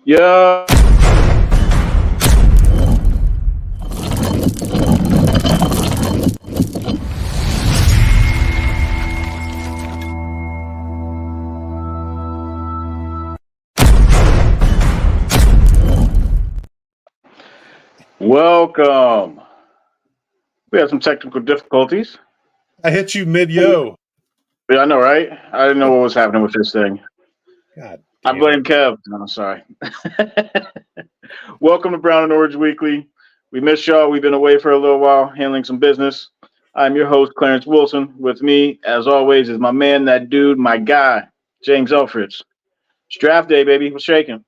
Yeah. Welcome. We had some technical difficulties. I hit you mid-yo. Yeah, I know, right? I didn't know what was happening with this thing. God I damn blame it. Kev. No, I'm sorry. Welcome to Brown and Orange Weekly. We missed y'all. We've been away for a little while, handling some business. I'm your host, Clarence Wilson. With me, as always, is my man, that dude, my guy, James Elfridge. It's draft day, baby. What's shaking?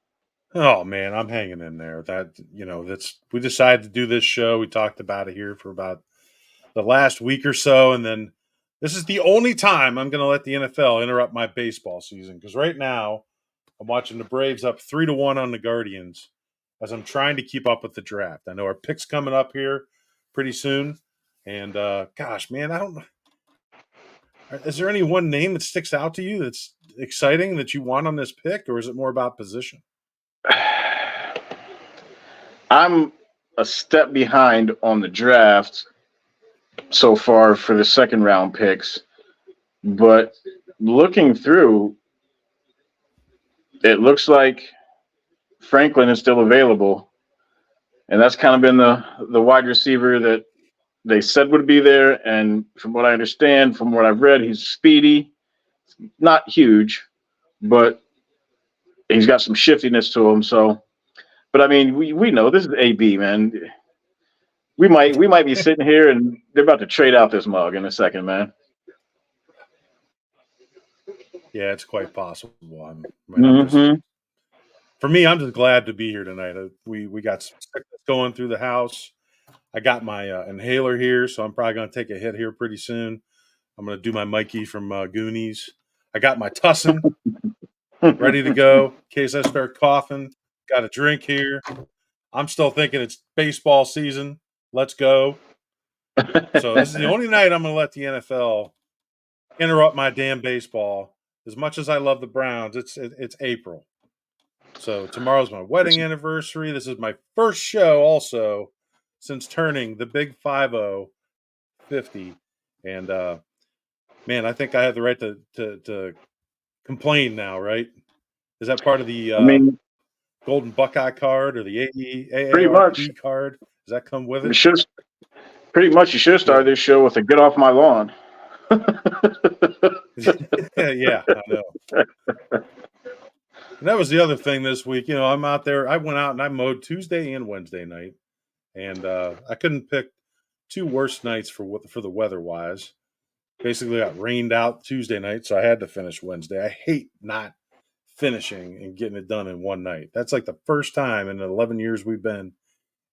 Oh man, I'm hanging in there. That's we decided to do this show. We talked about it here for about the last week or so, and then this is the only time I'm going to let the NFL interrupt my baseball season because right now I'm watching the Braves up 3-1 on the Guardians as I'm trying to keep up with the draft. I know our picks coming up here pretty soon, and gosh, man, I don't. Is there any one name that sticks out to you that's exciting that you want on this pick, or is it more about position? I'm a step behind on the draft so far for the second round picks, but looking through, it looks like Franklin is still available, and that's kind of been the wide receiver that they said would be there. And from what I understand, from what I've read, he's speedy, not huge, but he's got some shiftiness to him. So, but I mean, we know this is AB, man. We might be sitting here and they're about to trade out this mug in a second, man. Yeah, it's quite possible. I'm just Mm-hmm. for me. I'm just glad to be here tonight. We got some sickness going through the house. I got my inhaler here, so I'm probably going to take a hit here pretty soon. I'm going to do my Mikey from Goonies. I got my Tussin ready to go in case I start coughing. Got a drink here. I'm still thinking it's baseball season. Let's go. So this is the only night I'm going to let the NFL interrupt my damn baseball. As much as I love the Browns, it's April. So tomorrow's my wedding anniversary. This is my first show also since turning the big 50, and man, I think I have the right to complain now, right? Is that part of the I mean, Golden Buckeye card or the pretty much. AARP card? Does that come with You it? should pretty much you should have started Good. this show with a "Get off my lawn." Yeah, I know. And that was the other thing this week. I'm out there. I went out and I mowed Tuesday and Wednesday night, and I couldn't pick two worse nights for the weather wise. Basically, got rained out Tuesday night, so I had to finish Wednesday. I hate not finishing and getting it done in one night. That's like the first time in the 11 years we've been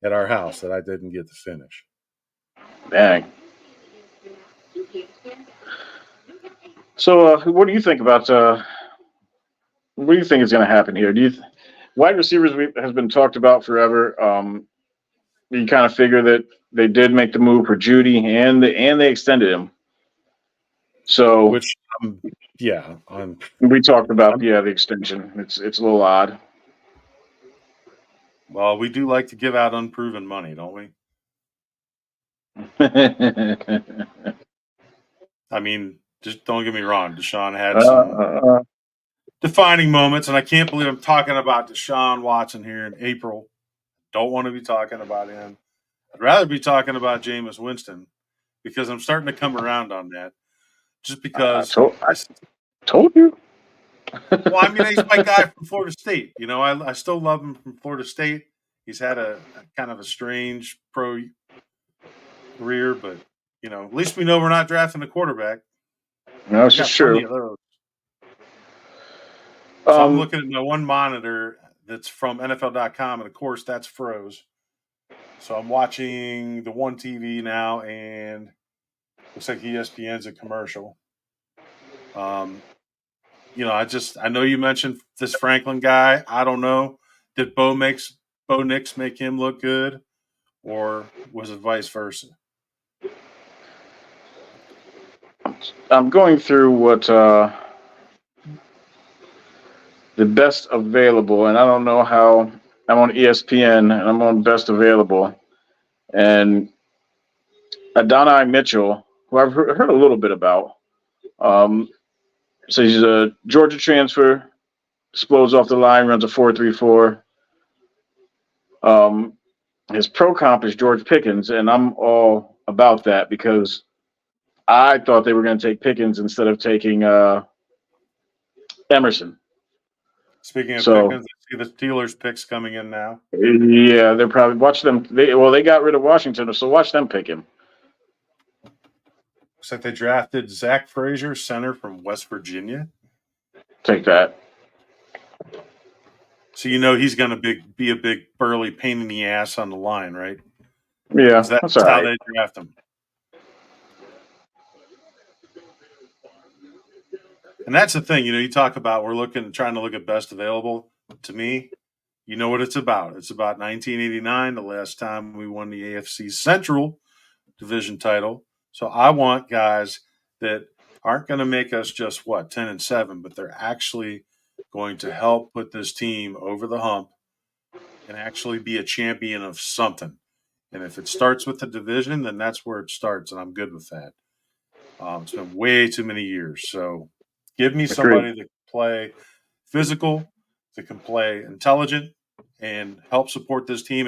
at our house that I didn't get to finish. Dang. So, what do you think about? What do you think is going to happen here? Wide receivers has been talked about forever. You kind of figure that they did make the move for Judy, and they extended him. So Which, yeah, I'm we talked about the extension. It's a little odd. well, we do like to give out unproven money, don't we? I mean, just don't get me wrong. Deshaun had some uh, defining moments, and I can't believe I'm talking about Deshaun Watson here in April. Don't want to be talking about him. I'd rather be talking about Jameis Winston because I'm starting to come around on that. Just because, I told you. well, I mean, he's my guy from Florida State. I still love him from Florida State. He's had a kind of a strange pro career, but at least we know we're not drafting a quarterback. No, it's We got just plenty true. of those. So I'm Um, looking at my one monitor that's from NFL.com, and of course that's froze. So I'm watching the one TV now, and looks like ESPN's a commercial. I know you mentioned this Franklin guy. I don't know. Did Bo Nix make him look good, or was it vice versa? I'm going through what the best available, and I don't know how. I'm on ESPN and I'm on best available, and Adonai Mitchell, who I've heard a little bit about. Um, so he's a Georgia transfer, explodes off the line, runs a 4.34. Um, his pro comp is George Pickens, and I'm all about that because I thought they were going to take Pickens instead of taking Emerson. Speaking of So Pickens, I see the Steelers picks coming in now. yeah, they're probably watch them. They got rid of Washington, so watch them pick him. Looks like they drafted Zach Frazier, center from West Virginia. Take that. So he's going to be a big burly pain in the ass on the line, right? Yeah, That's that's all how right. they draft him. And that's the thing, you talk about trying to look at best available. To me, you know what it's about. It's about 1989, the last time we won the AFC Central division title. So I want guys that aren't going to make us just 10-7, but they're actually going to help put this team over the hump and actually be a champion of something. And if it starts with the division, then that's where it starts, and I'm good with that. It's been way too many years. So give me Agreed. somebody that can play physical, that can play intelligent, and help support this team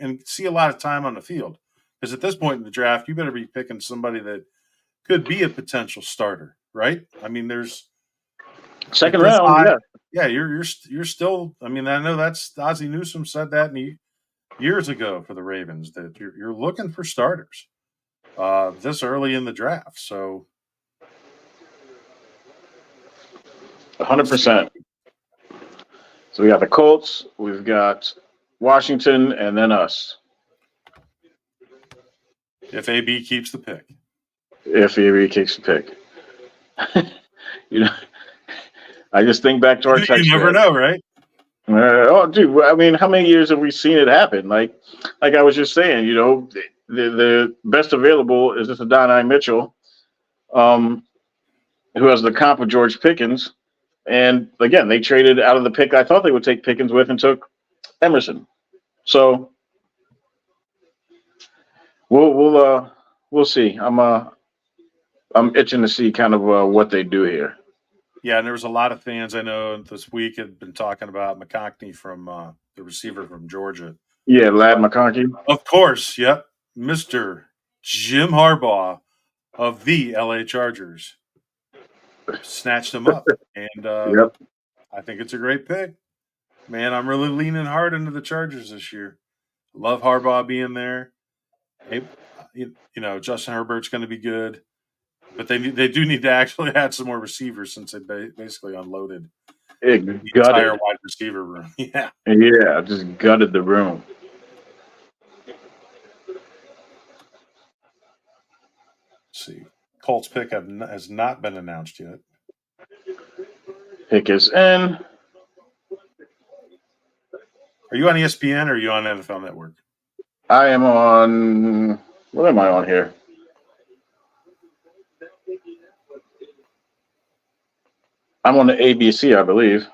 and see a lot of time on the field. Because at this point in the draft, you better be picking somebody that could be a potential starter, right? I mean, there's at Second this round, high, yeah. yeah, you're still. I mean, I know that's Ozzie Newsome said that years ago for the Ravens that you're looking for starters this early in the draft. So 100%. So we got the Colts, we've got Washington, and then us. if AB keeps the pick, If he ever kicks the pick. you know, I just think back to our you text never thread. know, right? Oh, dude! I mean, how many years have we seen it happen? Like I was just saying, the best available is this Adonai Mitchell, um, who has the comp of George Pickens, and again, they traded out of the pick I thought they would take Pickens with and took Emerson. So we'll see. I'm itching to see kind of what they do here. Yeah, and there was a lot of fans I know this week had been talking about McConkey from the receiver from Georgia. Yeah, Lad McConkey. Of course, yep, Mr. Jim Harbaugh of the LA Chargers snatched him up, and Yep. I think it's a great pick. Man, I'm really leaning hard into the Chargers this year. Love Harbaugh being there. Hey, Justin Herbert's going to be good, but they do need to actually add some more receivers since they basically unloaded It the entire gutted. wide receiver room. Yeah. Yeah, just gutted the room. Let's see. Colts pick has not been announced yet. Pick is in. Are you on ESPN or are you on NFL Network? I am on. What am I on here? I'm on the ABC, I believe.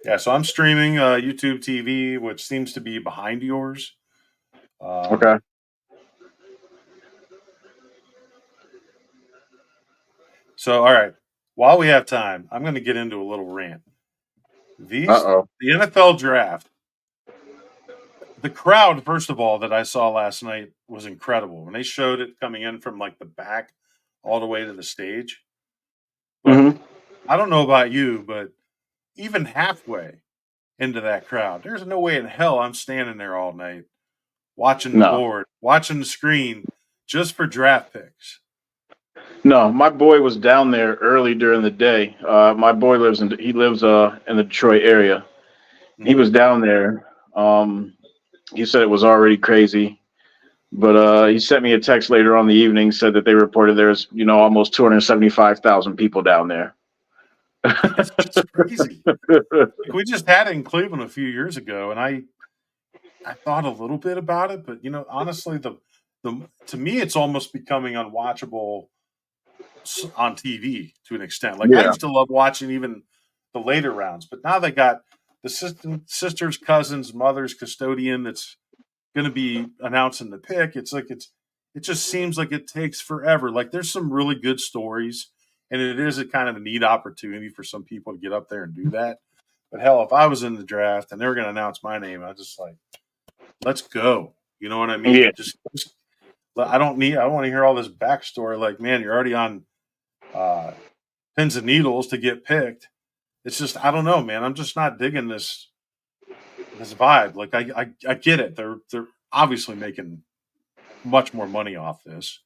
Yeah, so I'm streaming YouTube TV, which seems to be behind yours. Okay. So, all right. While we have time, I'm going to get into a little rant. The Uh-oh. NFL draft, the crowd, first of all, that I saw last night was incredible. When they showed it coming in from like the back all the way to the stage. But Mm-hmm. I don't know about you, but even halfway into that crowd, there's no way in hell I'm standing there all night watching the No. board, watching the screen just for draft picks. No, my boy was down there early during the day. My boy lives in the Detroit area. He Mm-hmm. was down there. He said it was already crazy. But he sent me a text later on in the evening, said that they reported there's, almost 275,000 people down there. It's just crazy. Like we just had it in Cleveland a few years ago, and I thought a little bit about it, but honestly, the to me, it's almost becoming unwatchable on TV to an extent. Like I Yeah. used to love watching even the later rounds. But now they got the sisters, cousins, mothers, custodian that's going to be announcing the pick. It just seems like it takes forever. Like there's some really good stories, and it is a kind of a neat opportunity for some people to get up there and do that. But hell, if I was in the draft and they were going to announce my name, I'd just like, let's go. You know what I mean? Yeah. Just I don't want to hear all this backstory. Like, man, you're already on pins and needles to get picked. It's just, I don't know, man. I'm just not digging this vibe. Like, I get it. They're obviously making much more money off this.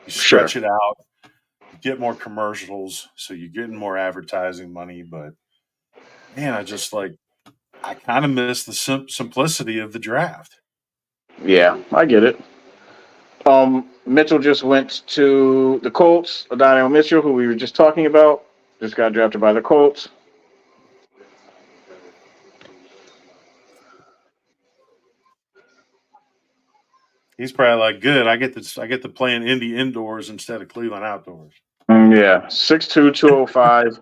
You Sure. stretch it out, you get more commercials, so you're getting more advertising money. But man, I kind of miss the simplicity of the draft. Yeah, I get it. Mitchell just went to the Colts. Adonio Mitchell, who we were just talking about, just got drafted by the Colts. He's probably like, good. I get to play in Indy indoors instead of Cleveland outdoors. Yeah, 6'2", 205,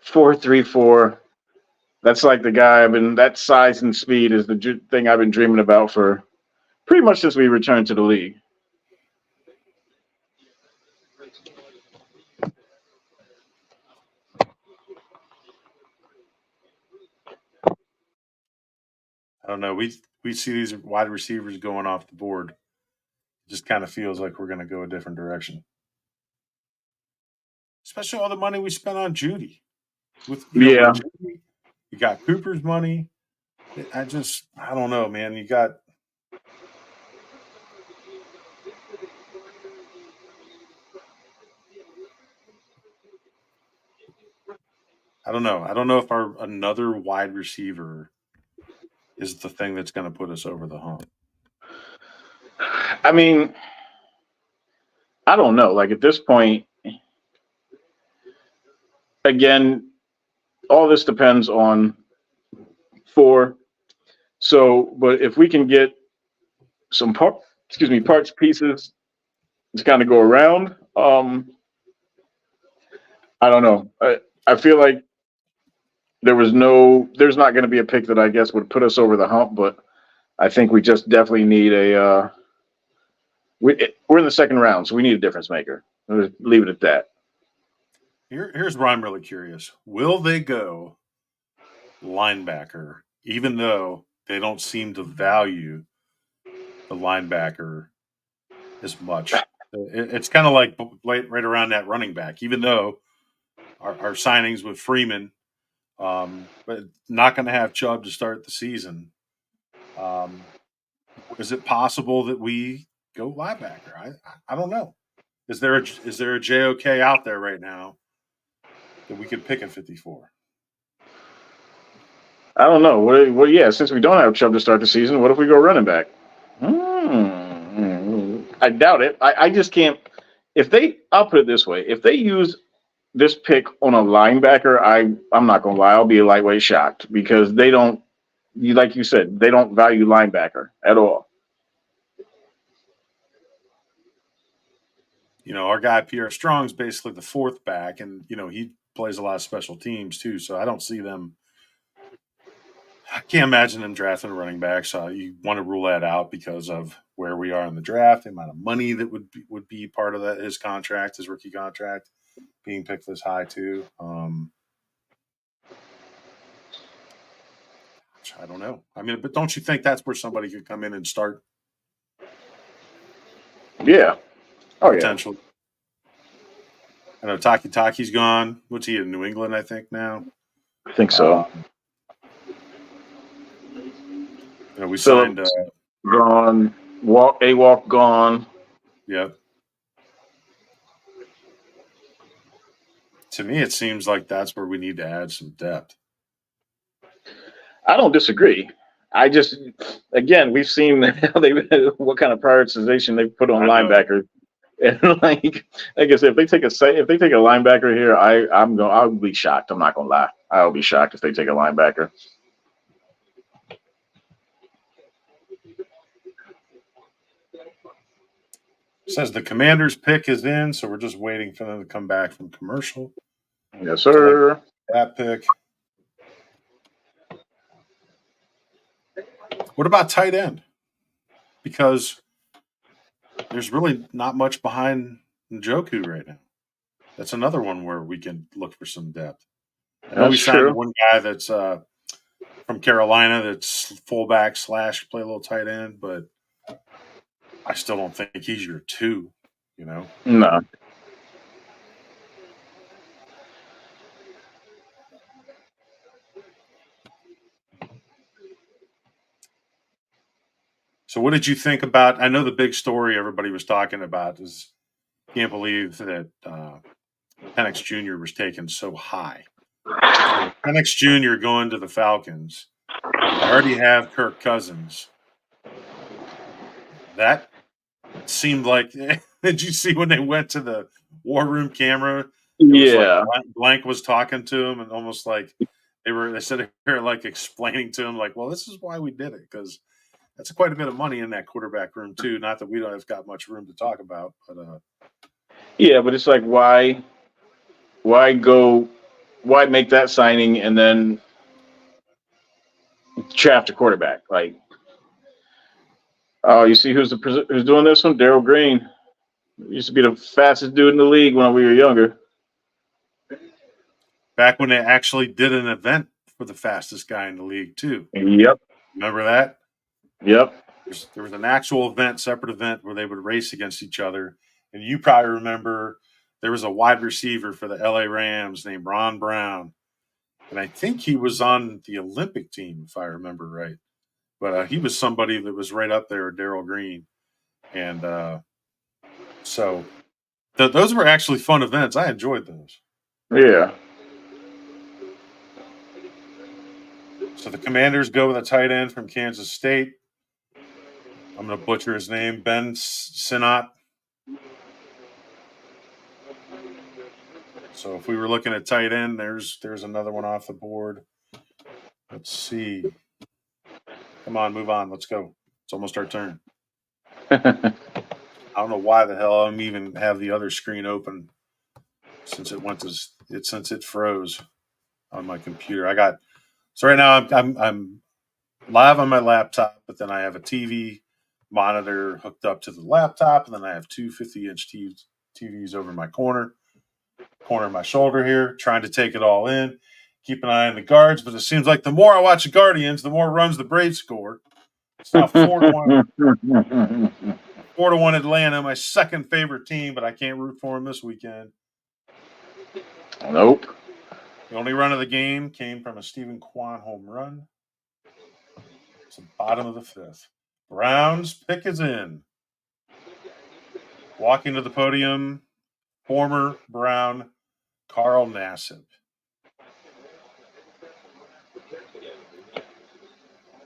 4.34. That's like the guy I've been. That size and speed is the thing I've been dreaming about for pretty much since we returned to the league. I don't know. We see these wide receivers going off the board. It just kind of feels like we're going to go a different direction. Especially all the money we spent on Judy. With Yeah, Judy, you got Cooper's money. I don't know, man. I don't know. I don't know if our another wide receiver is the thing that's going to put us over the hump. I mean, I don't know. Like at this point, again, all this depends on four. So, but if we can get some parts pieces to kind of go around, I don't know. I feel like there's not going to be a pick that I guess would put us over the hump, but I think we just definitely need we're in the second round, so we need a difference maker. Let's leave it at that. Here's where I'm really curious. Will they go linebacker, even though they don't seem to value the linebacker as much? It's kind of like right around that running back, even though our signings with Freeman, but not going to have Chubb to start the season. Is it possible that we go linebacker? I don't know. Is there a JOK out there right now that we could pick at 54? I don't know. Yeah, since we don't have Chubb to start the season, what if we go running back? I doubt it. I just can't. I'll put it this way: if they use this pick on a linebacker, I'm not gonna lie, I'll be lightweight shocked because they don't. Like you said, they don't value linebacker at all. Our guy Pierre Strong's basically the fourth back, and he plays a lot of special teams too. So I don't see them. I can't imagine them drafting a running back. So you want to rule that out because of where we are in the draft, the amount of money that would be part of that his rookie contract, being picked this high too. I don't know. I mean, but don't you think that's where somebody could come in and start? Yeah. Oh yeah. Potentially. I know Taki's gone. What's he in New England? I think now. I think so. We signed. Gone. Walk gone. Yep. To me, it seems like that's where we need to add some depth. I don't disagree. I just, again, we've seen how what kind of prioritization they put on linebackers, and like I said, if they take a linebacker here, I'll be shocked. I'm not gonna lie, I'll be shocked if they take a linebacker. Says the Commanders' pick is in, so we're just waiting for them to come back from commercial. Yes, sir. That pick. What about tight end? Because there's really not much behind Njoku right now. That's another one where we can look for some depth. I know we That's signed the true. one guy that's from Carolina that's fullback slash play a little tight end, but I still don't think he's your two, you know? No. So what did you think about? I know the big story everybody was talking about is can't believe that Penix Jr. was taken so high. So Penix Jr. going to the Falcons. They already have Kirk Cousins. That seemed like. Did you see when they went to the war room camera? It was like Yeah. Blank was talking to him, and almost like they said they were like explaining to him, like, well, this is why we did it, because that's quite a bit of money in that quarterback room too. Not that we don't have got much room to talk about, but Yeah, but it's like why go why make that signing and then draft a quarterback? Like, oh, you see who's doing this one? Daryl Green. Used to be the fastest dude in the league when we were younger. back when they actually did an event for the fastest guy in the league too. Yep. Remember that? Yep. There was an actual event, separate event, where they would race against each other. And you probably remember there was a wide receiver for the LA Rams named Ron Brown. And I think he was on the Olympic team, if I remember right. But he was somebody that was right up there with Daryl Green. And so those were actually fun events. I enjoyed those. Yeah. So the Commanders go with a tight end from Kansas State. I'm going to butcher his name, Ben Sinnott. So if we were looking at tight end, there's another one off the board. Let's see. Come on, move on. Let's go. It's almost our turn. I don't know why the hell I'm even have the other screen open since it froze on my computer. So right now I'm live on my laptop, but then I have a TV monitor hooked up to the laptop, and then I have two 50-inch TVs over my corner of my shoulder here, trying to take it all in. Keep an eye on the guards, but it seems like the more I watch the Guardians, the more runs the Braves score. It's now 4-1. 4-1 Atlanta, my second favorite team, but I can't root for them this weekend. Nope. The only run of the game came from a Stephen Kwan home run. It's the bottom of the fifth. Browns pick is in. Walking to the podium, former Brown Carl Nassib.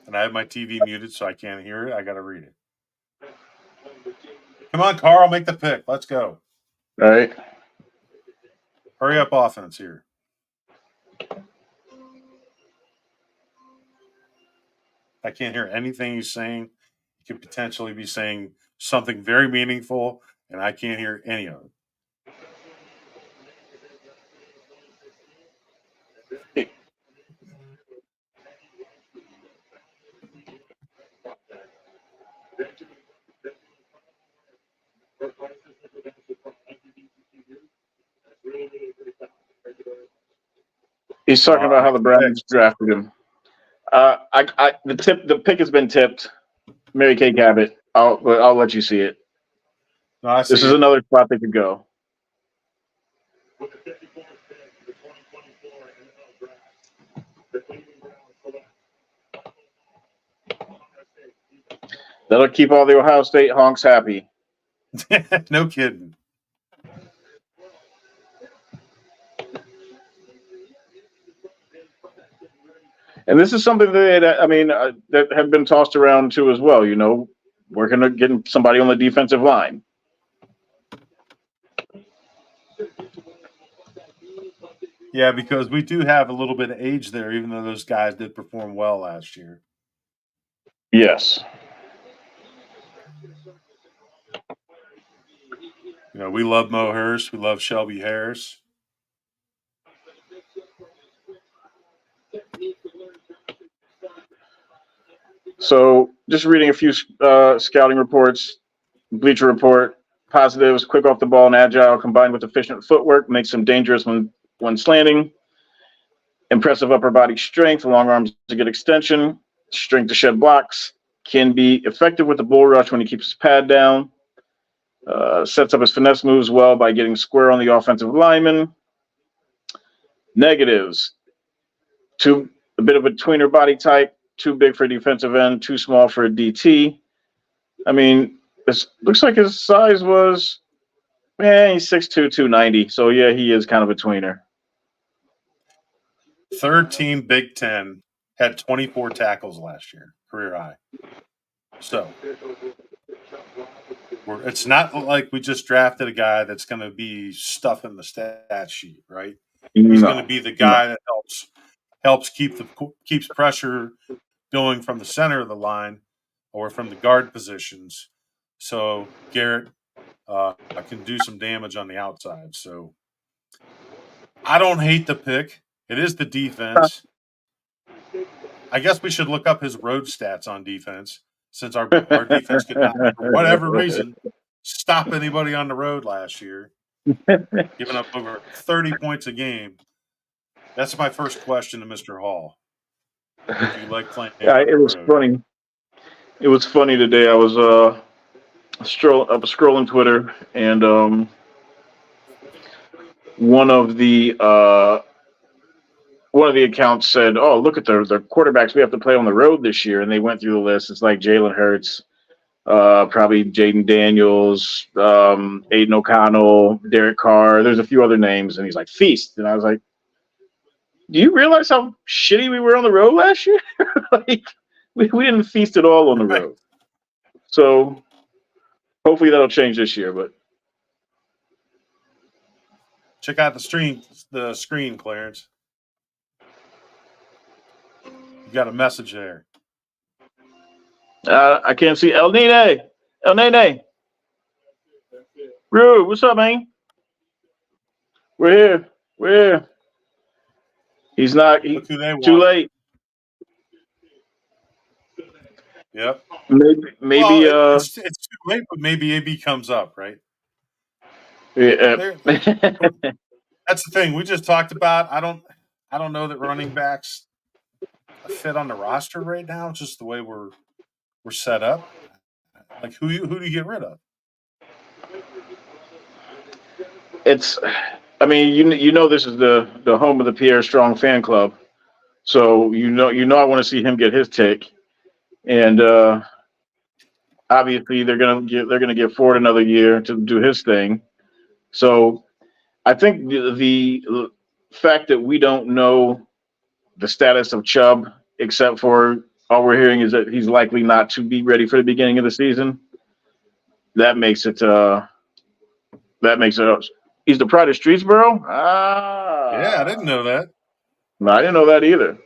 And I have my TV muted, so I can't hear it. I got to read it. Come on, Carl, make the pick. Let's go. All right. Hurry up offense here. I can't hear anything he's saying. He could potentially be saying something very meaningful, and I can't hear any of it. He's Come talking on, about how make the the pick. Browns drafted him. The pick has been tipped. Mary Kay Cabot. I'll let you see it. No, I This see is it. another spot they could go. That'll keep all the Ohio State honks happy. No kidding. And this is something that have been tossed around too as well. Working on getting somebody on the defensive line. Yeah, because we do have a little bit of age there, even though those guys did perform well last year. Yes. We love Mo Hurst. We love Shelby Harris. So just reading a few scouting reports, Bleacher Report, positives, quick off the ball and agile combined with efficient footwork makes him dangerous when slanting. Impressive upper body strength, long arms to get extension, strength to shed blocks, can be effective with the bull rush when he keeps his pad down. Sets up his finesse moves well by getting square on the offensive lineman. Negatives: a bit of a tweener body type, too big for a defensive end, too small for a DT. I mean, it looks like his size was, he's 6'2", 290. So yeah, he is kind of a tweener. Third team Big Ten had 24 tackles last year, career high. So it's not like we just drafted a guy that's going to be stuffing the stat sheet, right? He's going to be the guy that helps keeps pressure going from the center of the line or from the guard positions. So Garrett can do some damage on the outside. So I don't hate the pick. It is the defense. I guess we should look up his road stats on defense, since our defense could not, for whatever reason, stop anybody on the road last year, giving up over 30 points a game. That's my first question to Mr. Hall. Do you like playing on It the was road? funny. It was funny today. I was scrolling Twitter, and one of the accounts said, "Oh, look at the quarterbacks we have to play on the road this year," and they went through the list. It's like Jalen Hurts, probably Jaden Daniels, Aiden O'Connell, Derek Carr. There's a few other names, and he's like Feast, and I was like, "Do you realize how shitty we were on the road last year? Like, we didn't feast at all on the Right. road." So hopefully that'll change this year. But check out the screen, Clarence. You got a message there. I can't see El Nene. El Nene. Rude, what's up, man? We're here. We're here. He's not. Look who they Too want. late. Yep. Maybe. It's too late, but maybe AB comes up, right? Yeah. That's the thing we just talked about. I don't know that running backs fit on the roster right now. Just the way we're set up. Like who do you get rid of? It's. I mean, you know, this is the home of the Pierre Strong fan club, so you know I want to see him get his take, and obviously they're gonna give Ford another year to do his thing. So I think the fact that we don't know the status of Chubb, except for all we're hearing is that he's likely not to be ready for the beginning of the season. That makes it. He's the pride of Streetsboro. Yeah, I didn't know that. No, I didn't know that either.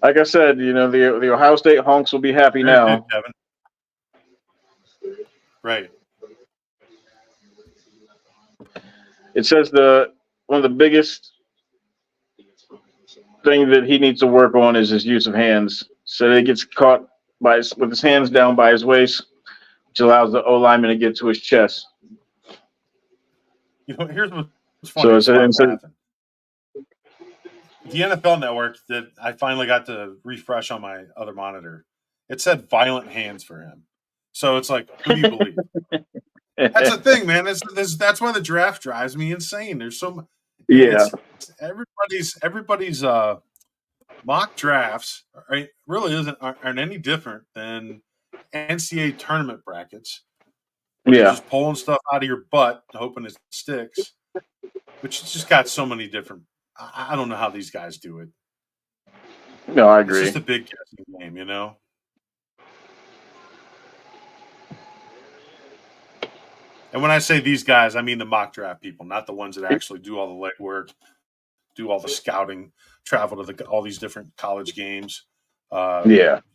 Like I said, you know, the Ohio State honks will be happy Very good, now. Kevin. Right. It says one of the biggest thing that he needs to work on is his use of hands. So that he gets caught with his hands down by his waist, which allows the O lineman to get to his chest. You know, here's what's funny. So I'm laughing. The NFL Network that I finally got to refresh on my other monitor, it said violent hands for him. So it's like, who do you believe? That's the thing, man. That's why the draft drives me insane. There's so yeah. Everybody's mock drafts really aren't any different than NCAA tournament brackets. Where you're just pulling stuff out of your butt, hoping it sticks. But you just got so many different. I don't know how these guys do it. No, I agree. It's just a big guessing game, you know. And when I say these guys, I mean the mock draft people, not the ones that actually do all the legwork, do all the scouting, travel to all these different college games. Do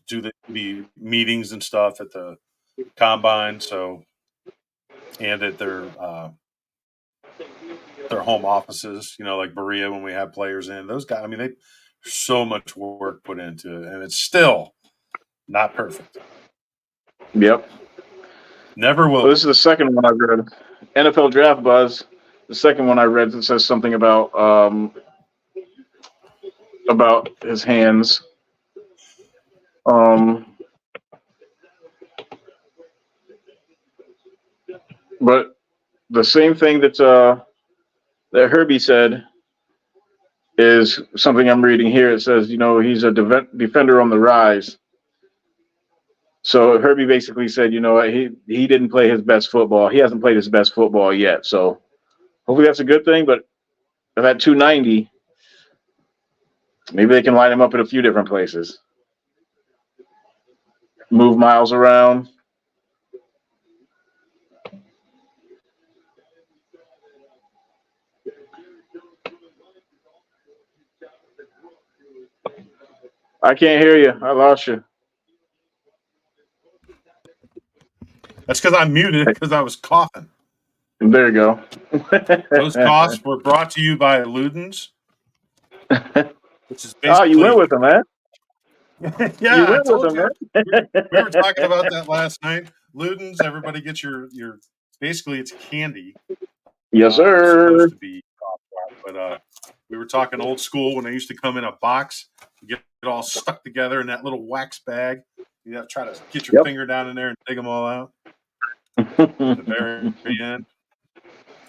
the meetings and stuff at the combine. So, and at their home offices, you know, like Berea when we have players in. Those guys, I mean, So much work put into it, and it's still not perfect. Yep. Never will. Well, this is the second one I read. NFL Draft Buzz. The second one I read that says something about his hands. Um, but the same thing that Herbie said is something I'm reading here. It says, he's a defender on the rise. So Herbie basically said, he didn't play his best football. He hasn't played his best football yet. So hopefully that's a good thing. But at 290, maybe they can line him up in a few different places. Move Miles around. I can't hear you. I lost you. That's because I'm muted because I was coughing. There you go. Those coughs were brought to you by Ludens, which is Oh, you went basically. with him, man. Yeah, You I went with told him, you. man. We were talking about that last night. Ludens, everybody gets your. Basically, it's candy. Yes, It's sir. supposed to be cough drop, but we were talking old school when they used to come in a box, get it all stuck together in that little wax bag. You have to try to get your Yep. finger down in there and dig them all out. At the very end.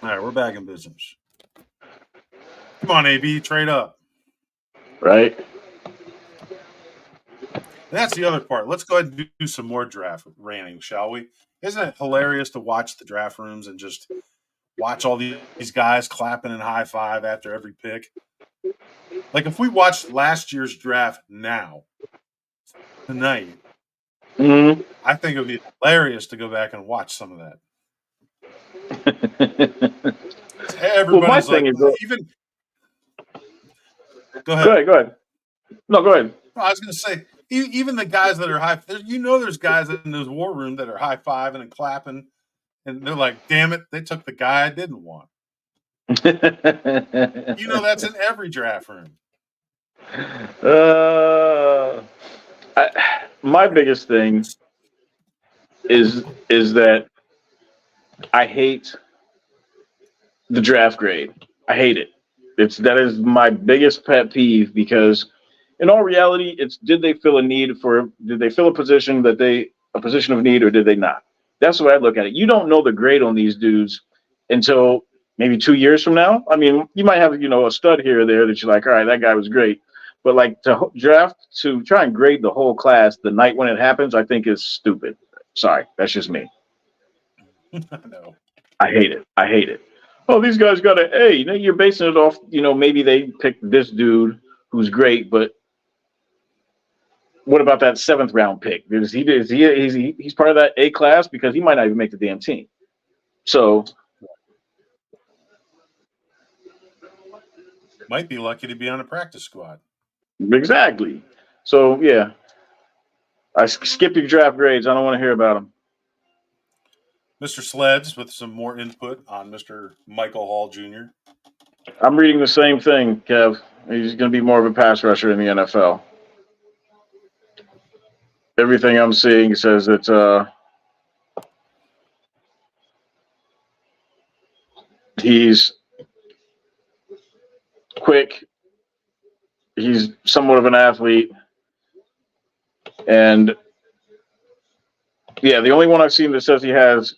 All right, we're back in business. Come on, AB, trade up. Right. And that's the other part. Let's go ahead and do some more draft ranting, shall we? Isn't it hilarious to watch the draft rooms and just watch all these guys clapping and high five after every pick? Like if we watched last year's draft now, tonight, Mm-hmm. I think it would be hilarious to go back and watch some of that. Well, my Everybody's thing like, is, even. Go go ahead. ahead. Go ahead. No, go ahead. I was going to say, even the guys that are there's guys in those war room that are high fiving and clapping, and they're like, "Damn it, they took the guy I didn't want." That's in every draft room. My biggest thing is that I hate the draft grade. I hate it. That is my biggest pet peeve because in all reality, it's did they fill a position a position of need or did they not? That's the way I look at it. You don't know the grade on these dudes until maybe 2 years from now. I mean, you might have a stud here or there that you're like, all right, that guy was great, but like to try and grade the whole class the night when it happens, I think is stupid. Sorry, that's just me. No. I hate it. I hate it. Oh, these guys got an A. You're basing it off, maybe they picked this dude who's great, but what about that seventh round pick? He's part of that A class because he might not even make the damn team. So Might be lucky to be on a practice squad. exactly. So yeah, I skip your draft grades. I don't want to hear about them. Mr. Sleds with some more input on Mr. Michael Hall Jr. I'm reading the same thing, Kev. He's going to be more of a pass rusher in the NFL. Everything I'm seeing says it's he's quick. He's somewhat of an athlete, and yeah, the only one I've seen that says he has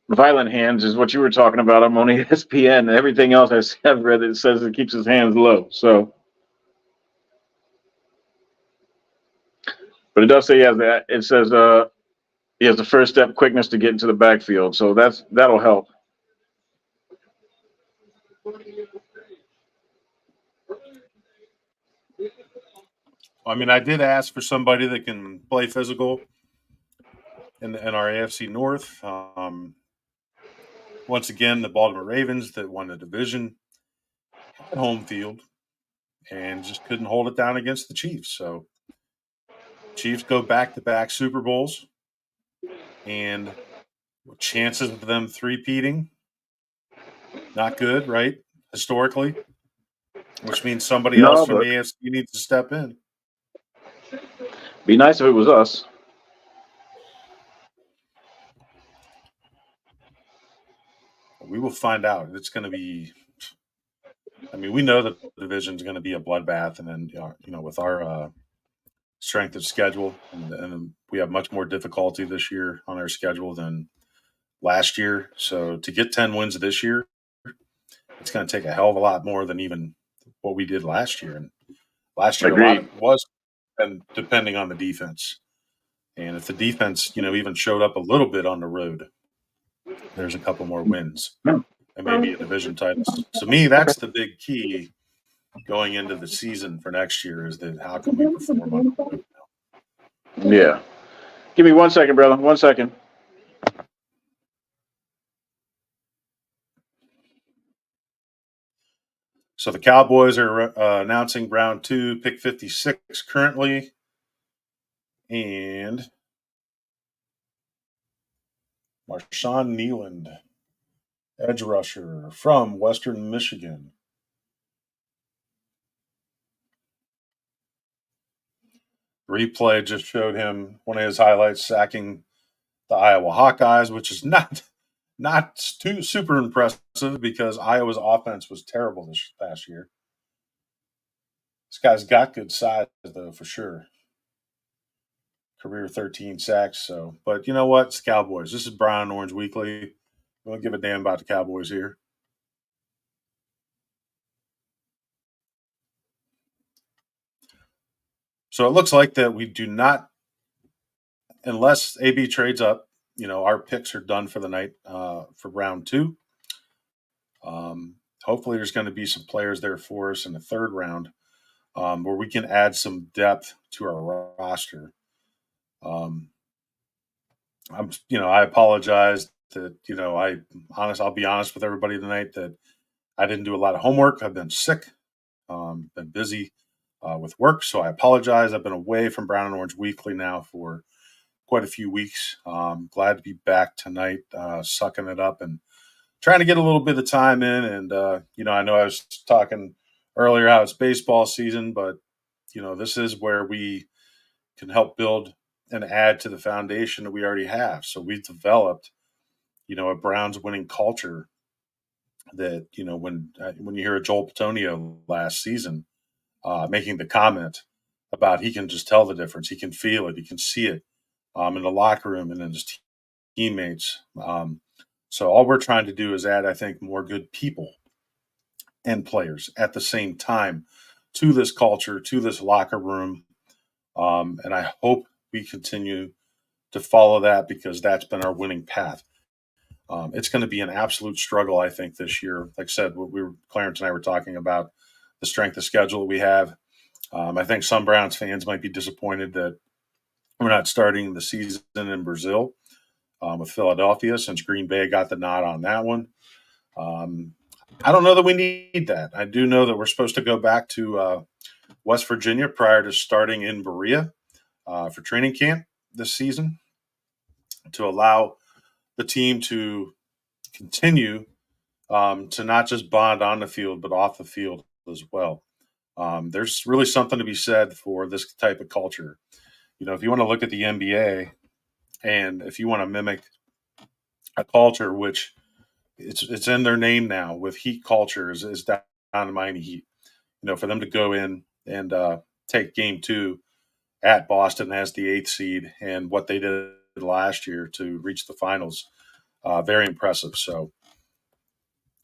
violent hands is what you were talking about. I'm on ESPN. Everything else I've read that says it keeps his hands low. So, but it does say he has that. It says he has the first step quickness to get into the backfield. So that'll help. I mean, I did ask for somebody that can play physical in our AFC North. Once again, the Baltimore Ravens that won the division had home field and just couldn't hold it down against the Chiefs. So Chiefs go back-to-back Super Bowls, and chances of them three-peating, not good, right? Historically. which means somebody else No, from but the AFC needs to step in. be nice if it was us. We will find out. It's going to be. I mean, we know that the division is going to be a bloodbath, and then with our strength of schedule, and we have much more difficulty this year on our schedule than last year. So to get 10 wins this year, it's going to take a hell of a lot more than even what we did last year. And last year, a lot of Agreed. it was and depending on the defense. And if the defense, even showed up a little bit on the road, there's a couple more wins and maybe a division title. So me, that's the big key going into the season for next year is that how can we perform on the road now? Yeah. Give me 1 second, brother. 1 second. So the Cowboys are announcing round 2, pick 56 currently. And Marshawn Nealand, edge rusher from Western Michigan. Replay just showed him one of his highlights sacking the Iowa Hawkeyes, which is not too super impressive because Iowa's offense was terrible this past year. This guy's got good size though, for sure. Career 13 sacks. So, but you know what? It's Cowboys. This is Brown and Orange Weekly. We don't give a damn about the Cowboys here. So it looks like that we do not, unless AB trades up, our picks are done for the night for round 2. Hopefully there's going to be some players there for us in the third round where we can add some depth to our roster. I apologize that, I'll be honest with everybody tonight that I didn't do a lot of homework. I've been sick, been busy with work. So I apologize. I've been away from Brown and Orange Weekly now for quite a few weeks. Glad to be back tonight, sucking it up and trying to get a little bit of time in. And, I know I was talking earlier how it's baseball season, but, this is where we can help build and add to the foundation that we already have. So we've developed, a Browns winning culture that, when you hear a Joel Petonio last season making the comment about he can just tell the difference, he can feel it, he can see it in the locker room and in his teammates. So all we're trying to do is add, I think, more good people and players at the same time to this culture, to this locker room. And I hope we continue to follow that because that's been our winning path. It's going to be an absolute struggle, I think, this year. Like I said, Clarence and I were talking about the strength of schedule we have. I think some Browns fans might be disappointed that we're not starting the season in Brazil with Philadelphia since Green Bay got the nod on that one. I don't know that we need that. I do know that we're supposed to go back to West Virginia prior to starting in Berea for training camp this season to allow the team to continue to not just bond on the field, but off the field as well. There's really something to be said for this type of culture. If you want to look at the NBA and if you want to mimic a culture, which it's in their name now with heat culture is down to Miami Heat, for them to go in and take game 2 at Boston as the 8th seed and what they did last year to reach the finals, very impressive. So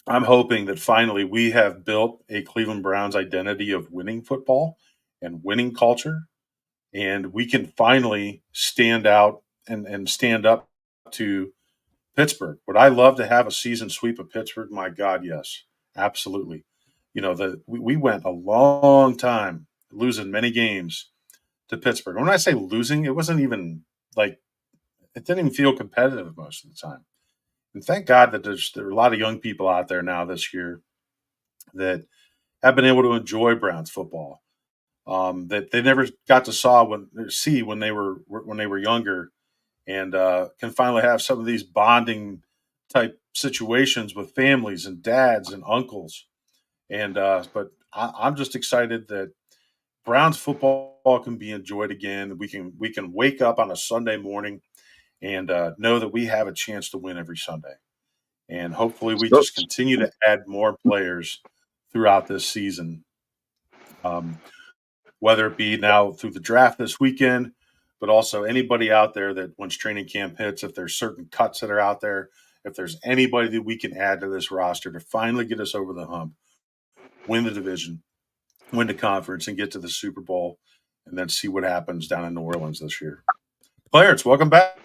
I'm hoping that finally we have built a Cleveland Browns identity of winning football and winning culture, and we can finally stand out and stand up to Pittsburgh. Would I love to have a season sweep of Pittsburgh? My God, yes, absolutely. We went a long time losing many games to Pittsburgh. When I say losing, it wasn't even like it didn't even feel competitive most of the time. And thank God that there are a lot of young people out there now this year that have been able to enjoy Browns football that they never got to see when they were younger, and can finally have some of these bonding type situations with families and dads and uncles. And but I'm just excited that Browns football can be enjoyed again. We can wake up on a Sunday morning and know that we have a chance to win every Sunday. And hopefully, we So, just continue to add more players throughout this season. Whether it be now through the draft this weekend, but also anybody out there that once training camp hits, if there's certain cuts that are out there, if there's anybody that we can add to this roster to finally get us over the hump, win the division, win the conference, and get to the Super Bowl, and then see what happens down in New Orleans this year. Clarence, welcome back.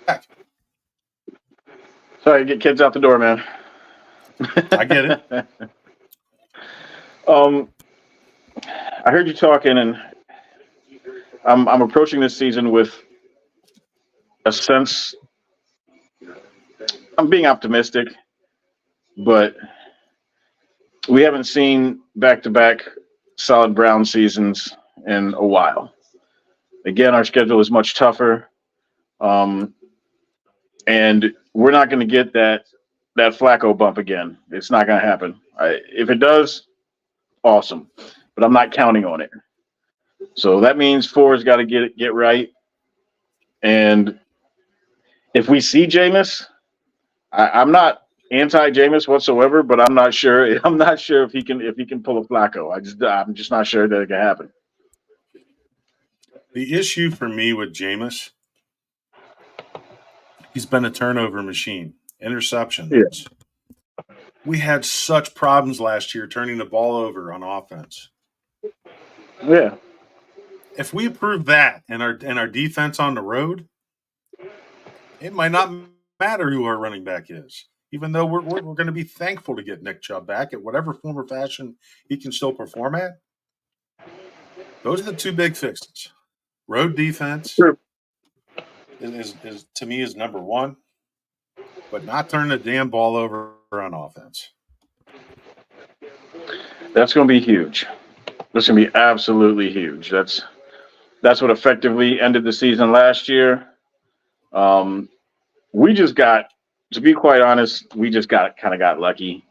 sorry, get kids out the door, man. I get it. I heard you talking, and I'm approaching this season with a sense. I'm being optimistic, but we haven't seen back-to-back solid Brown seasons in a while. Again, our schedule is much tougher, and we're not going to get that Flacco bump again. It's not going to happen. If it does, awesome, but I'm not counting on it. So that means Four's got to get right. And if we see Jameis, I'm not anti-Jameis whatsoever, but I'm not sure. I'm not sure if he can pull a Flacco. I'm just not sure that it can happen. The issue for me with Jameis, he's been a turnover machine, interceptions. Yeah. We had such problems last year turning the ball over on offense. Yeah. If we improve that and our defense on the road, it might not matter who our running back is. Even though we're going to be thankful to get Nick Chubb back at whatever form or fashion he can still perform at. Those are the two big fixes. Road defense Sure. is to me is number one, but not turn the damn ball over on offense. That's going to be huge. That's going to be absolutely huge. That's what effectively ended the season last year. We just got, to be quite honest, we just kind of got lucky.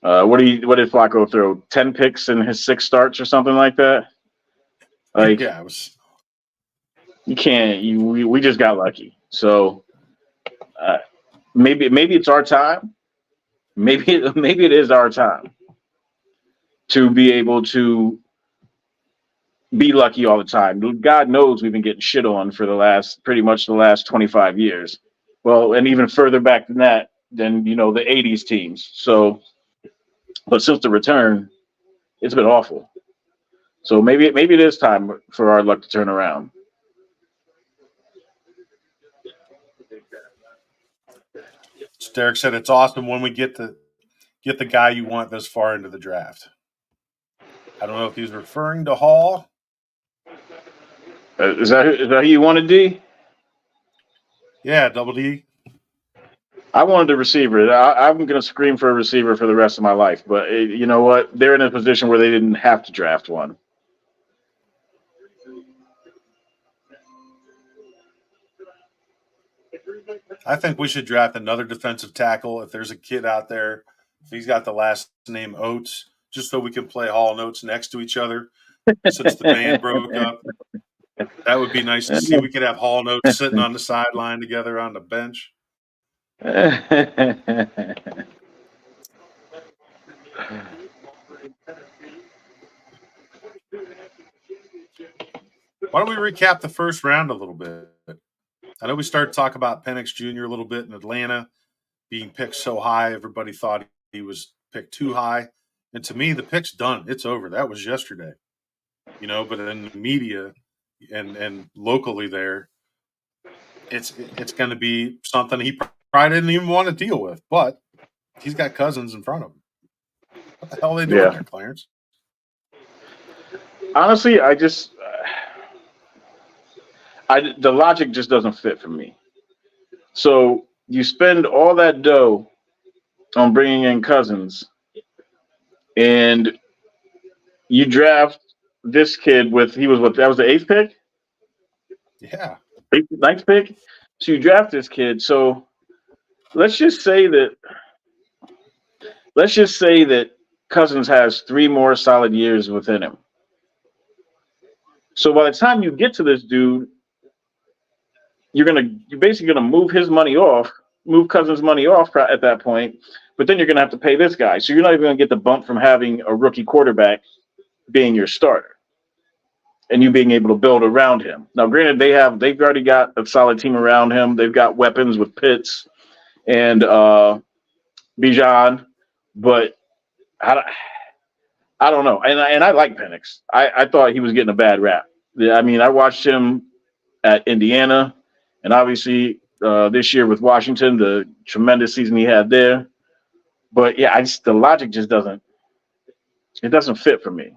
What did Flacco throw? 10 picks in his 6 starts or something like that? Like, Yeah, it was. You can't. We just got lucky. So maybe it's our time. Maybe it is our time to be able to be lucky all the time. God knows we've been getting shit on for pretty much the last 25 years. Well, and even further back than that, the 80s teams. So, but since the return, it's been awful. So maybe it is time for our luck to turn around. Derek said it's awesome when we get the guy you want this far into the draft. I don't know if he's referring to Hall. Is that who you wanted, D? Yeah, Double D. I wanted a receiver. I'm going to scream for a receiver for the rest of my life. But you know what? They're in a position where they didn't have to draft one. I think we should draft another defensive tackle. If there's a kid out there, if he's got the last name Oates, just so we can play Hall and Oates next to each other since the band broke up. That would be nice to see. We could have Hall and Oates sitting on the sideline together on the bench. Why Why don't we recap the first round a little bit? I know we started to talk about Penix Jr. a little bit in Atlanta being picked so high. Everybody thought he was picked too high. And to me, the pick's done. It's over. That was yesterday. But in the media and locally there, it's going to be something he probably didn't even want to deal with. But he's got Cousins in front of him. What the hell are they doing there, Clarence? Honestly, the logic just doesn't fit for me. So you spend all that dough on bringing in Cousins, and you draft this kid that was the 8th pick? Yeah. 9th pick? So you draft this kid. So let's just say that Cousins has 3 more solid years within him. So by the time you get to this dude, you're basically gonna move his money off, move Cousins' money off at that point, but then you're gonna have to pay this guy. So you're not even gonna get the bump from having a rookie quarterback being your starter and you being able to build around him. Now, granted, they've already got a solid team around him. They've got weapons with Pitts and Bijan, but I, I don't know. And I like Penix. I thought he was getting a bad rap. I mean, I watched him at Indiana, and obviously this year with Washington, the tremendous season he had there. But yeah, the logic just doesn't fit for me.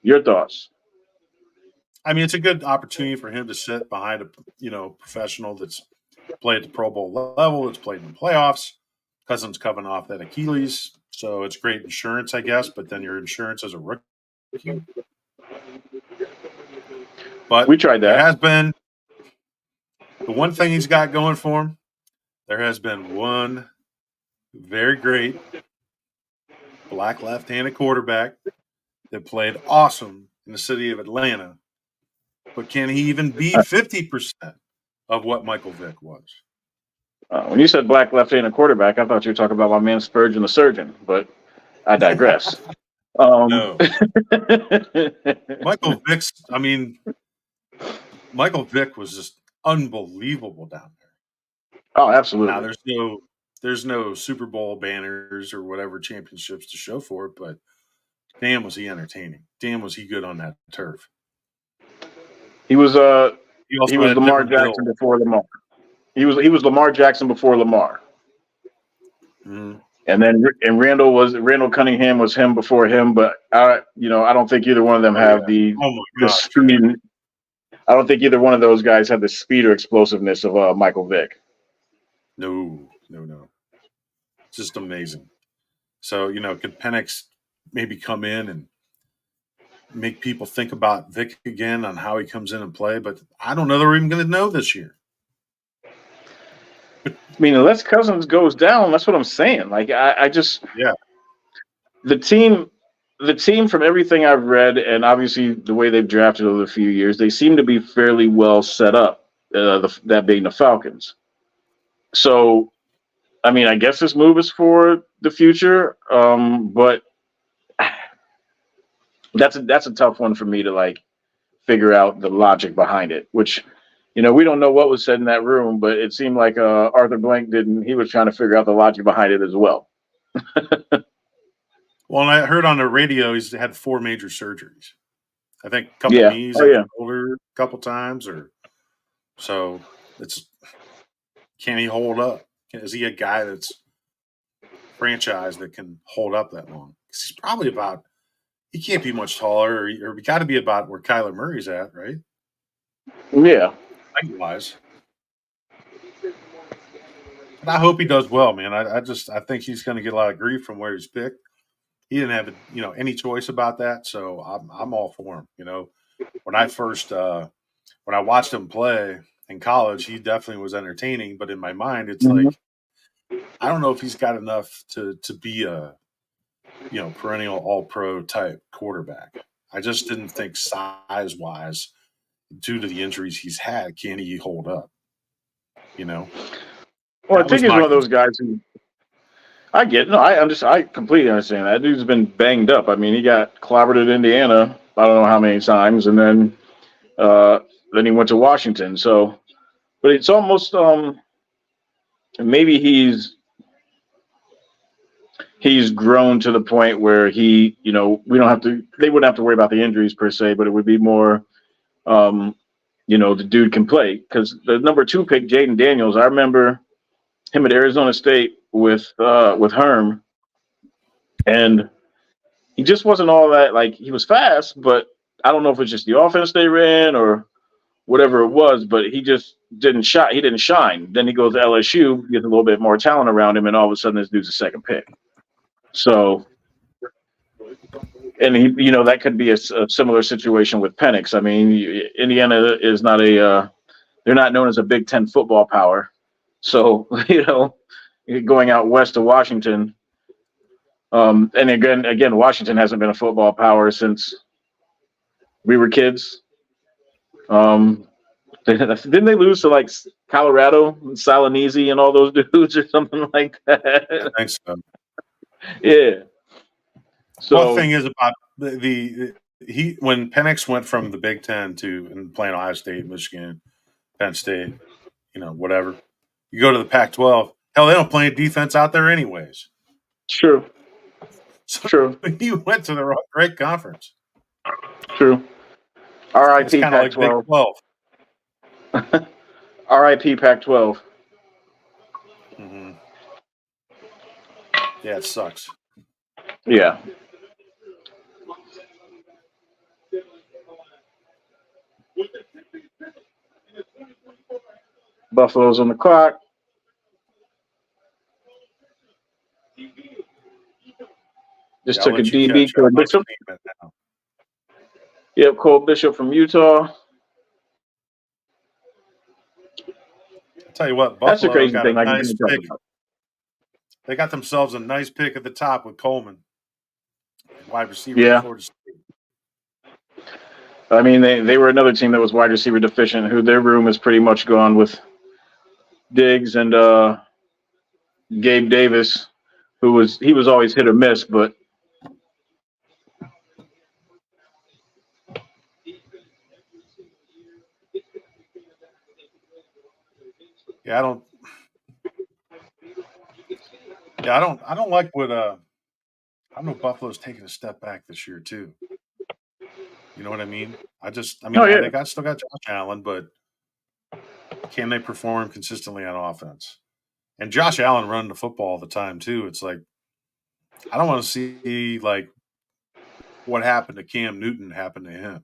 Your thoughts? I mean, it's a good opportunity for him to sit behind a professional that's played at the Pro Bowl level, that's played in the playoffs. Cousins coming off that Achilles, so it's great insurance, I guess. But then your insurance as a rookie. But we tried that. There has been the one thing he's got going for him. There has been one very great black left-handed quarterback that played awesome in the city of Atlanta. But can he even be 50% of what Michael Vick was? When you said black left-handed quarterback, I thought you were talking about my man Spurgeon the surgeon, but I digress. No. Michael Vick was just unbelievable down there. Oh, absolutely. Now, there's no Super Bowl banners or whatever championships to show for it, but damn was he entertaining. Damn was he good on that turf. He was Lamar Jackson before Lamar. He was Lamar Jackson before Lamar. Mm-hmm. And then Randall Cunningham was him before him, but I don't think either one of them have the speed. I don't think either one of those guys have the speed or explosiveness of Michael Vick. No. It's just amazing. So, could Penix maybe come in and make people think about Vick again on how he comes in and play? But I don't know that we're even going to know this year. I mean, unless Cousins goes down, that's what I'm saying. Like, the team from everything I've read, and obviously the way they've drafted over a few years, they seem to be fairly well set up. That being the Falcons. So, I mean, I guess this move is for the future, but that's a tough one for me to figure out the logic behind it. Which, we don't know what was said in that room, but it seemed like Arthur Blank didn't. He was trying to figure out the logic behind it as well. Well, and I heard on the radio he's had 4 major surgeries. I think a couple knees, shoulder, a couple times, so can he hold up? Is he a guy that's franchised that can hold up that long? Because he's probably he can't be much taller, or we got to be about where Kyler Murray's at, right? Yeah. Height-wise. But I hope he does well, man. I think he's going to get a lot of grief from where he's picked. He didn't have any choice about that, so I'm all for him. When I watched him play in college, he definitely was entertaining. But in my mind, it's like I don't know if he's got enough to be a perennial All-Pro type quarterback. I just didn't think size-wise, due to the injuries he's had, can he hold up? Well, I think he's one of those guys who. I get no. I completely understand that. Dude's been banged up. I mean, he got clobbered at Indiana. I don't know how many times, and then he went to Washington. So, but it's almost maybe he's grown to the point where we don't have to. They wouldn't have to worry about the injuries per se, but it would be more, the dude can play, because the number 2 pick, Jaden Daniels. I remember him at Arizona State with Herm, and he just wasn't all that. He was fast, but I don't know if it's just the offense they ran or whatever it was, but he just didn't shine. He didn't shine. Then he goes to LSU, gets a little bit more talent around him, and all of a sudden this dude's a second pick. So, and he, that could be a similar situation with Penix. I mean, Indiana is not they're not known as a Big Ten football power. So, going out west to Washington, And again, Washington hasn't been a football power since we were kids. Um, didn't they lose to like Colorado, Salinesi, and all those dudes or something like I that? think so. Yeah. Well, the So thing is about the he when Penix went from the Big Ten to and playing Ohio State, Michigan, Penn State, whatever. You go to the Pac-12. Hell, they don't play defense out there anyways. true, So true, he went to the great conference. true. It's R.I.P. kind of like Big Pac-12. 12. R.I.P. Pac-12. Mm-hmm. Yeah, it sucks. Yeah. Buffalo's on the clock. Just Yeah, I'll took a let you DB catch to up. a I'm Bishop. seeing it now. Yep, Cole Bishop from Utah. I'll tell you what, That's the Buffalo crazy got a thing. Like we nice didn't talk pick. about. They got themselves a nice pick at the top with Coleman, wide receiver at Yeah. Florida State. I mean, they were another team that was wide receiver deficient, who their room is pretty much gone with Diggs and Gabe Davis, he was always hit or miss, but Yeah, I don't like what I know Buffalo's taking a step back this year too. You know what I mean? oh yeah, They still got Josh Allen, but can they perform consistently on offense? And Josh Allen running the football all the time too. It's like I don't want to see like what happened to Cam Newton happen to him.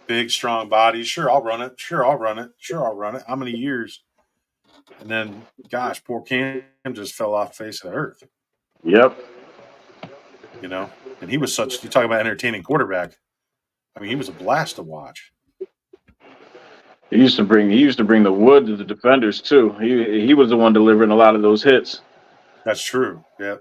Big strong body. Sure, I'll run it. Sure, I'll run it. Sure, I'll run it. How many years? And then, gosh, poor Cam just fell off the face of the earth. yep. And he was such. You talk about entertaining quarterback. I mean, he was a blast to watch. He used to bring the wood to the defenders too. He was the one delivering a lot of those hits. That's true. Yeah.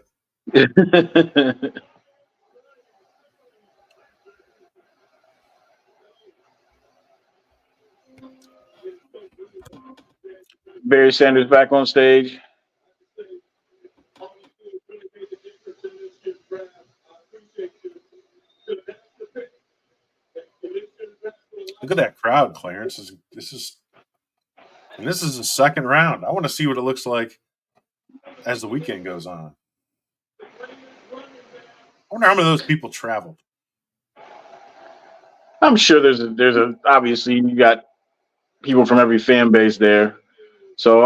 Barry Sanders back on stage. Look at that crowd, Clarence. This is the second round. I want to see what it looks like as the weekend goes on. I wonder how many of those people traveled. I'm sure there's a obviously you got people from every fan base there. So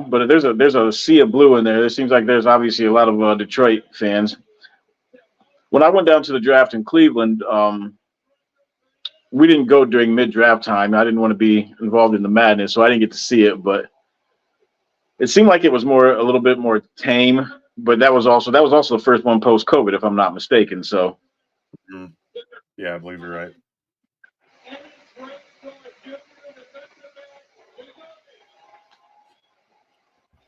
but there's a sea of blue in there. It seems like there's obviously a lot of Detroit fans. When I went down to the draft in Cleveland, we didn't go during mid-draft time. I didn't want to be involved in the madness, so I didn't get to see it. But it seemed like it was a little bit more tame. But that was also the first one post-COVID, if I'm not mistaken. So Yeah, I believe you're right.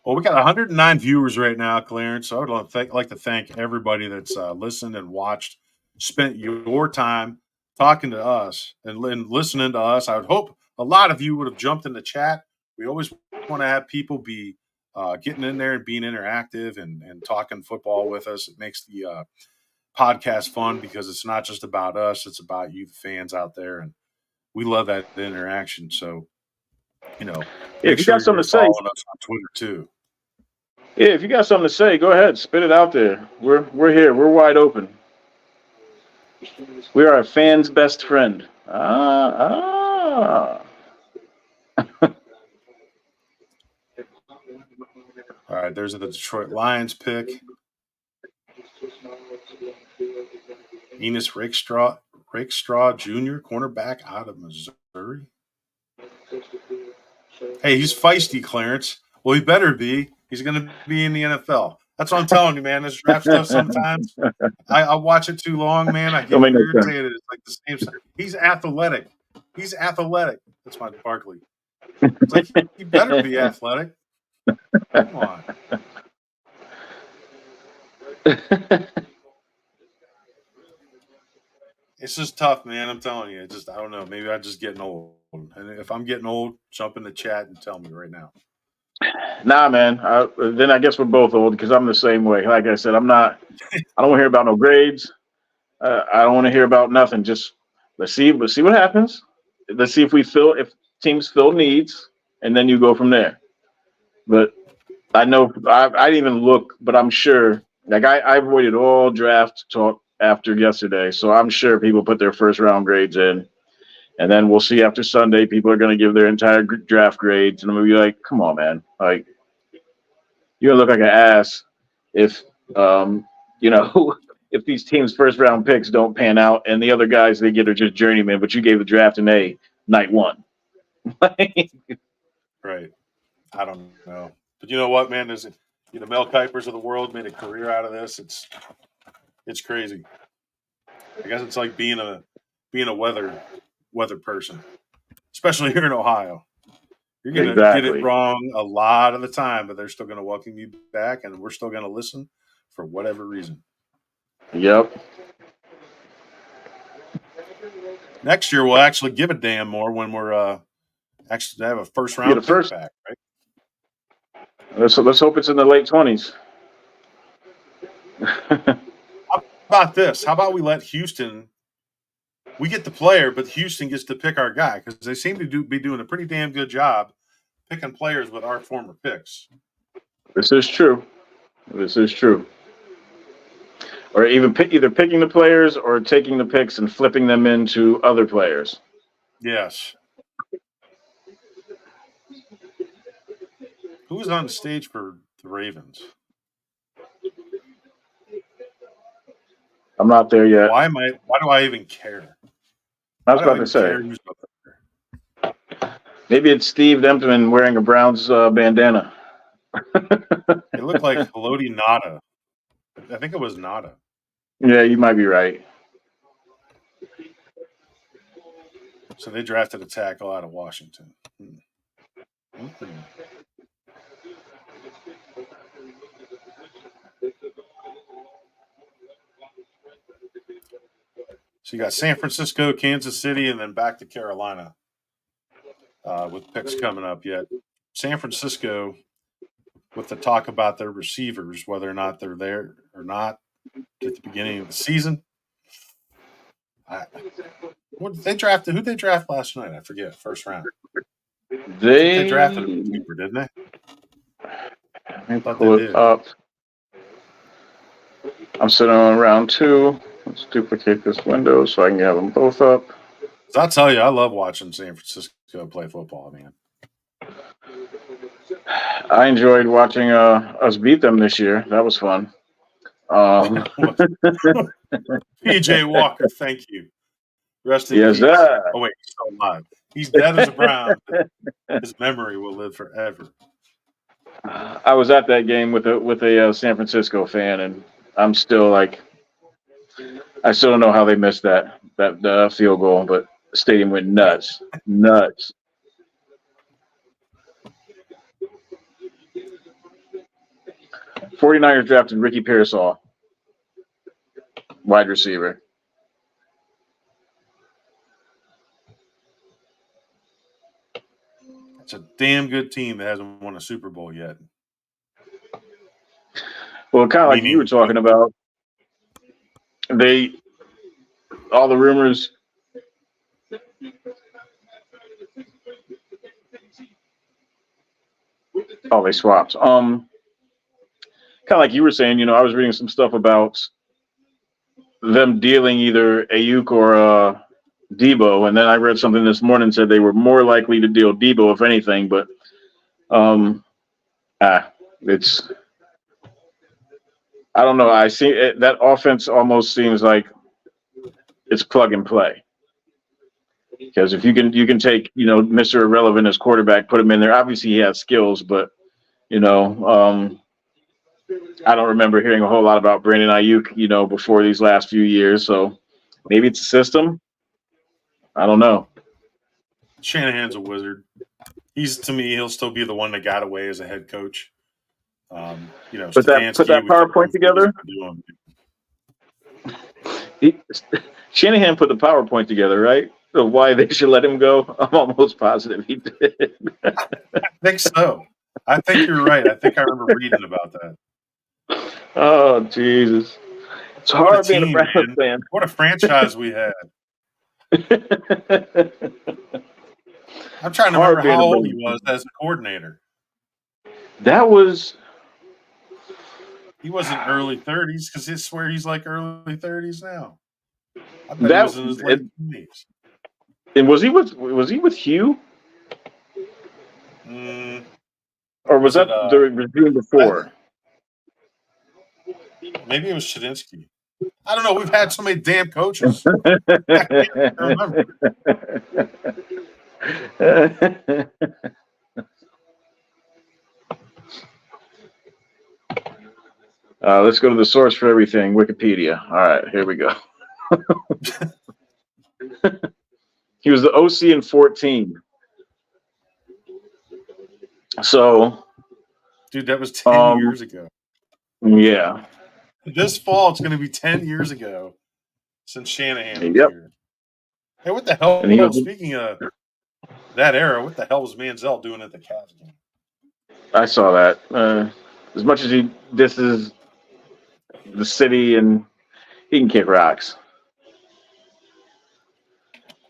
Well, we got 109 viewers right now, Clarence. So I would like to thank everybody that's listened and watched, spent your time talking to us and listening to us. I would hope a lot of you would have jumped in the chat. We always want to have people be getting in there and being interactive and talking football with us. It makes the podcast fun because it's not just about us; it's about you, the fans out there, and we love that interaction. So, if make you got sure something you're to say, following us on Twitter too. yeah, if you got something to say, go ahead, spit it out there. We're here. We're wide open. We are a fan's best friend. Ah. All right, there's the Detroit Lions pick. Enos Rakestraw Jr., cornerback out of Missouri. Hey, he's feisty, Clarence. Well, he better be. He's going to be in the NFL. That's what I'm telling you, man. This draft stuff sometimes, I watch it too long, man. I get Don't make no sense. irritated. It's like the same stuff. He's athletic. That's my Barkley. It's like he better be athletic. Come on. It's just tough, man. I'm telling you. I don't know. Maybe I'm just getting old. And if I'm getting old, jump in the chat and tell me right now. Nah, man. Then I guess we're both old because I'm the same way. Like I said, I'm not. I don't want to hear about no grades. I don't want to hear about nothing. Just let's see what happens. Let's see if teams fill needs, and then you go from there. But I know I didn't even look, but I'm sure. Like I avoided all draft talk after yesterday, so I'm sure people put their first round grades in, and then we'll see after Sunday. People are going to give their entire draft grades, and I'm gonna be like, "Come on, man! Like you're gonna look like an ass if you know if these teams' first round picks don't pan out, and the other guys they get are just journeymen, but you gave the draft an A night one." Right. I don't know. But you know what, man? Mel Kipers of the world made a career out of this. It's crazy. I guess it's like being a weather person, especially here in Ohio. You're gonna get it Exactly. wrong a lot of the time, but they're still gonna welcome you back, and we're still gonna listen for whatever reason. Yep. Next year, we'll actually give a damn more when we're actually have a first Get a round pick first. back, right? Let's hope it's in the late 20s. How about this? How about we let Houston? We get the player, but Houston gets to pick our guy because they seem to be doing a pretty damn good job picking players with our former picks. This is true. This is true. Or even either picking the players or taking the picks and flipping them into other players. Yes. Who was on the stage for the Ravens? I'm not there yet. Why do I even care? I was Why do I about to even say care who's up there? maybe it's Steve Dempman wearing a Browns bandana. It looked like Haloti Nada. I think it was Nada. Yeah, you might be right. So they drafted a tackle out of Washington. Mm-hmm. So you got San Francisco, Kansas City, and then back to Carolina with picks coming up yet. San Francisco, with the talk about their receivers, whether or not they're there or not at the beginning of the season. Who they draft last night? I forget. First round. I think they drafted a They receiver, didn't they? let me Thought they pull it did. up. I'm sitting on round two. Let's duplicate this window so I can have them both up. I'll tell you, I love watching San Francisco play football, man. I enjoyed watching us beat them this year. That was fun. PJ Walker, thank you. Rest in Yes, peace. sir. Oh wait, he's still alive. He's dead as a Brown, but his memory will live forever. I was at that game with a San Francisco fan, and I'm still like, I still don't know how they missed that field goal, but the stadium went nuts, nuts. 49ers drafted Ricky Pearsall, wide receiver. It's a damn good team that hasn't won a Super Bowl yet. Well, kind of like you were Meaning, talking about, all the rumors. Oh, they swapped. Kind of like you were saying, I was reading some stuff about them dealing either Ayuk or Debo, and then I read something this morning said they were more likely to deal Debo if anything, but um, it's I don't know. I see that offense almost seems like it's plug and play because if you can take Mr. Irrelevant as quarterback, put him in there. Obviously, he has skills, but you know. I don't remember hearing a whole lot about Brandon Ayuk, before these last few years. So maybe it's a system. I don't know. Shanahan's a wizard. To me, he'll still be the one that got away as a head coach. Put that Stefanski, we thank PowerPoint him for what he's together. been doing. Shanahan put the PowerPoint together, right? Of why they should let him go. I'm almost positive he did. I think so. I think you're right. I think I remember reading about that. Oh, Jesus. It's What a hard being a team, Browns man. fan. What a franchise we had. I'm trying to remember Hard being how a old he Browns was fan. as a coordinator. That was. He wasn't early 30s because I swear he's like early 30s now. I bet he That was in his late 20s. and was he with Hugh? Or was that the regime before? Maybe it was Shadinsky. I don't know. We've had so many damn coaches. I can't remember. Let's go to the source for everything, Wikipedia. All right, here we go. He was the OC in 14. So, dude, that was 10 years ago. Yeah. This fall, it's going to be 10 years ago since Shanahan was Yep. here. Hey, what the hell? And he was, speaking of that era, what the hell was Manziel doing at the Cavs game? I saw that. As much as this is the city and he can kick rocks.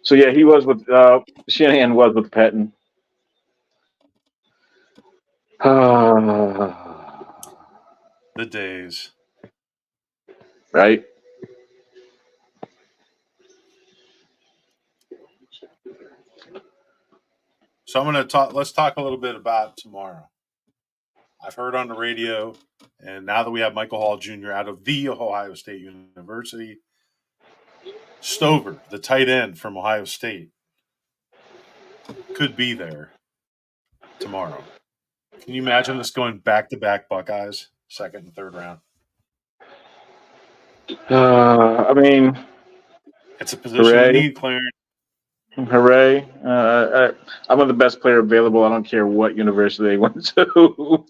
So yeah, he was with Shanahan was with Pettin. The days. Right? So I'm going to talk. Let's talk a little bit about tomorrow. I've heard on the radio, and now that we have Michael Hall Jr. out of the Ohio State University, Stover, the tight end from Ohio State, could be there tomorrow. Can you imagine us going back-to-back Buckeyes, second and third round? I mean, it's a position we need, Clarence. Hooray. I'm the best player available. I don't care what university they went to.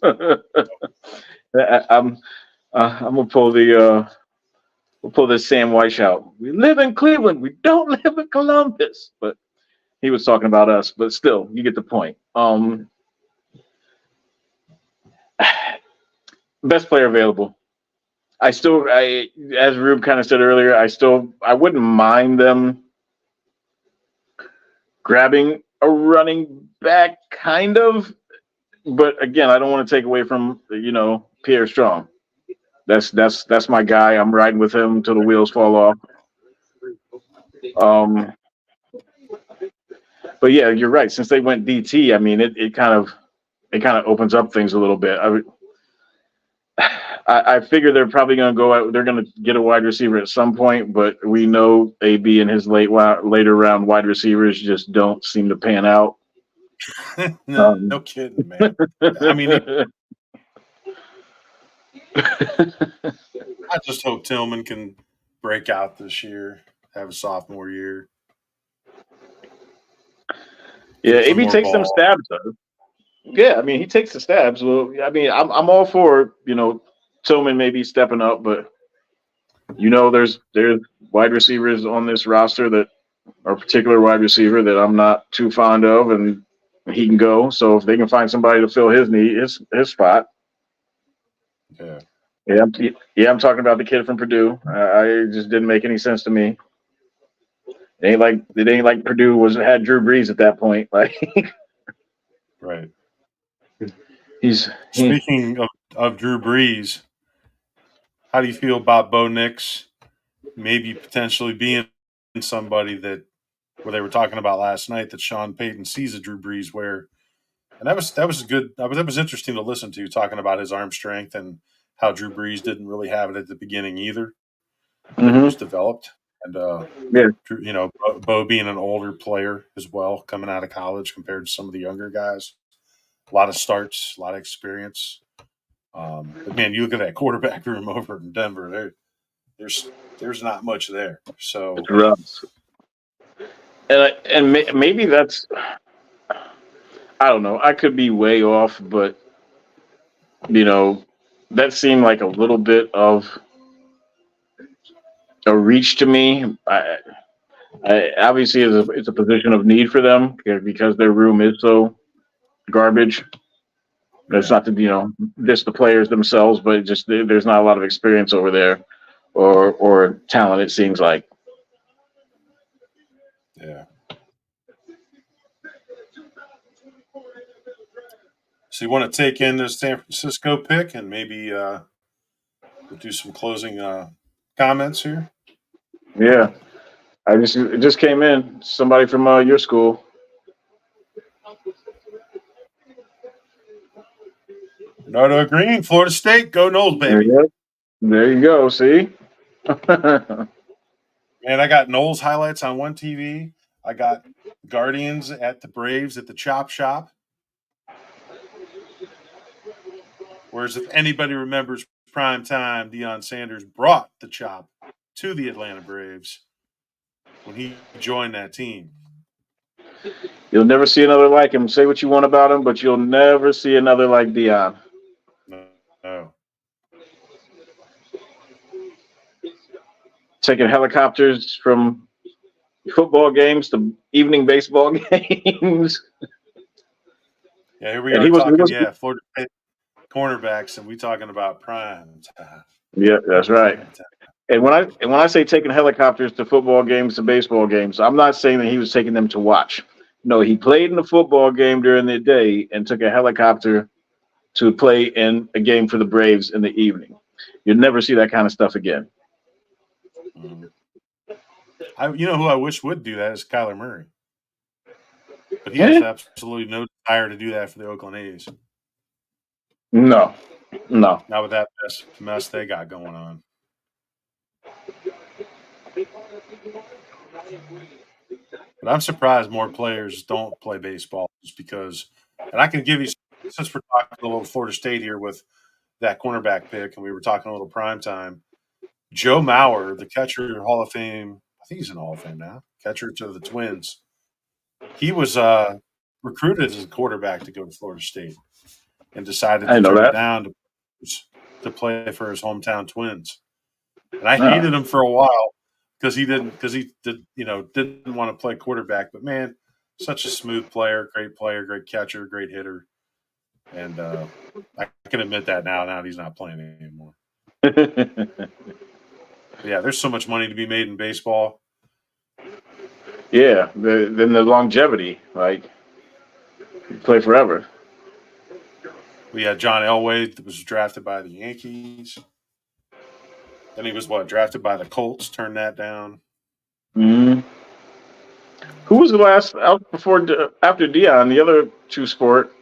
I'm gonna pull we'll pull this Sam Weiss out. We live in Cleveland. We don't live in Columbus. But he was talking about us. But still, you get the point. Best player available. As Rube kind of said earlier, I wouldn't mind them grabbing a running back, kind of. But again, I don't want to take away from Pierre Strong. That's my guy. I'm riding with him till the wheels fall off. But yeah, you're right. Since they went DT, I mean, it kind of opens up things a little bit. I figure they're probably going to go out. They're going to get a wide receiver at some point, but we know AB and his later round wide receivers just don't seem to pan out. No kidding, man. I mean, I just hope Tillman can break out this year, have a sophomore year. Yeah, AB takes some stabs though. Yeah, I mean, he takes the stabs. Well, I mean, I'm all for Tillman maybe stepping up, but there's wide receivers on this roster that are a particular wide receiver that I'm not too fond of, and he can go. So if they can find somebody to fill his spot. Yeah. I'm talking about the kid from Purdue. I just didn't make any sense to me. It ain't like Purdue had Drew Brees at that point. Like, right. Speaking of Drew Brees, how do you feel about Bo Nix maybe potentially being somebody where they were talking about last night that Sean Payton sees a Drew Brees and that was good. That was interesting to listen to, talking about his arm strength and how Drew Brees didn't really have it at the beginning either. But it was developed, and Bo being an older player as well, coming out of college compared to some of the younger guys, a lot of starts, a lot of experience. But man, you look at that quarterback room over in Denver. There's not much there. So it's rough. And maybe that's, I don't know. I could be way off, but that seemed like a little bit of a reach to me. Obviously, it's a position of need for them because their room is so garbage. That's Yeah, not to diss the players themselves, but just there's not a lot of experience over there, or talent. It seems like. yeah. So you want to take in the San Francisco pick and maybe we'll do some closing comments here. Yeah, it just came in. Somebody from your school. Bernardo Green, Florida State, go Noles, baby. Yep. There you go. See. Man, I got Noles highlights on one TV. I got Guardians at the Braves at the Chop Shop. Whereas if anybody remembers prime time, Deion Sanders brought the chop to the Atlanta Braves when he joined that team. You'll never see another like him. Say what you want about him, but you'll never see another like Dion. No. Taking helicopters from football games to evening baseball games. Yeah, here we And are he was talking, Florida State cornerbacks, and we talking about prime time. yeah, that's right. Prime time. And when I say taking helicopters to football games to baseball games, I'm not saying that he was taking them to watch. No, he played in a football game during the day and took a helicopter to play in a game for the Braves in the evening. You'll never see that kind of stuff again. Mm-hmm. You know who I wish would do that is Kyler Murray. But he has Eh? absolutely no desire to do that for the Oakland A's. No, no. Not with that mess they got going on. But I'm surprised more players don't play baseball just because. And I can give you, since we're talking a little Florida State here with that cornerback pick, and we were talking a little prime time. Joe Mauer, the catcher, Hall of Fame. I think he's in the Hall of Fame now. Catcher to the Twins. He was recruited as a quarterback to go to Florida State and decided I to know turn it that. down to play for his hometown Twins. And I No. hated him for a while because he didn't want to play quarterback. But man, such a smooth player, great catcher, great hitter, and I can admit that now. Now he's not playing anymore. But yeah, there's so much money to be made in baseball. Yeah, then the longevity, like you play forever. We had John Elway that was drafted by the Yankees. Then he was drafted by the Colts. Turned that down. Mm. Who was the last out before after Dion? The other two sport,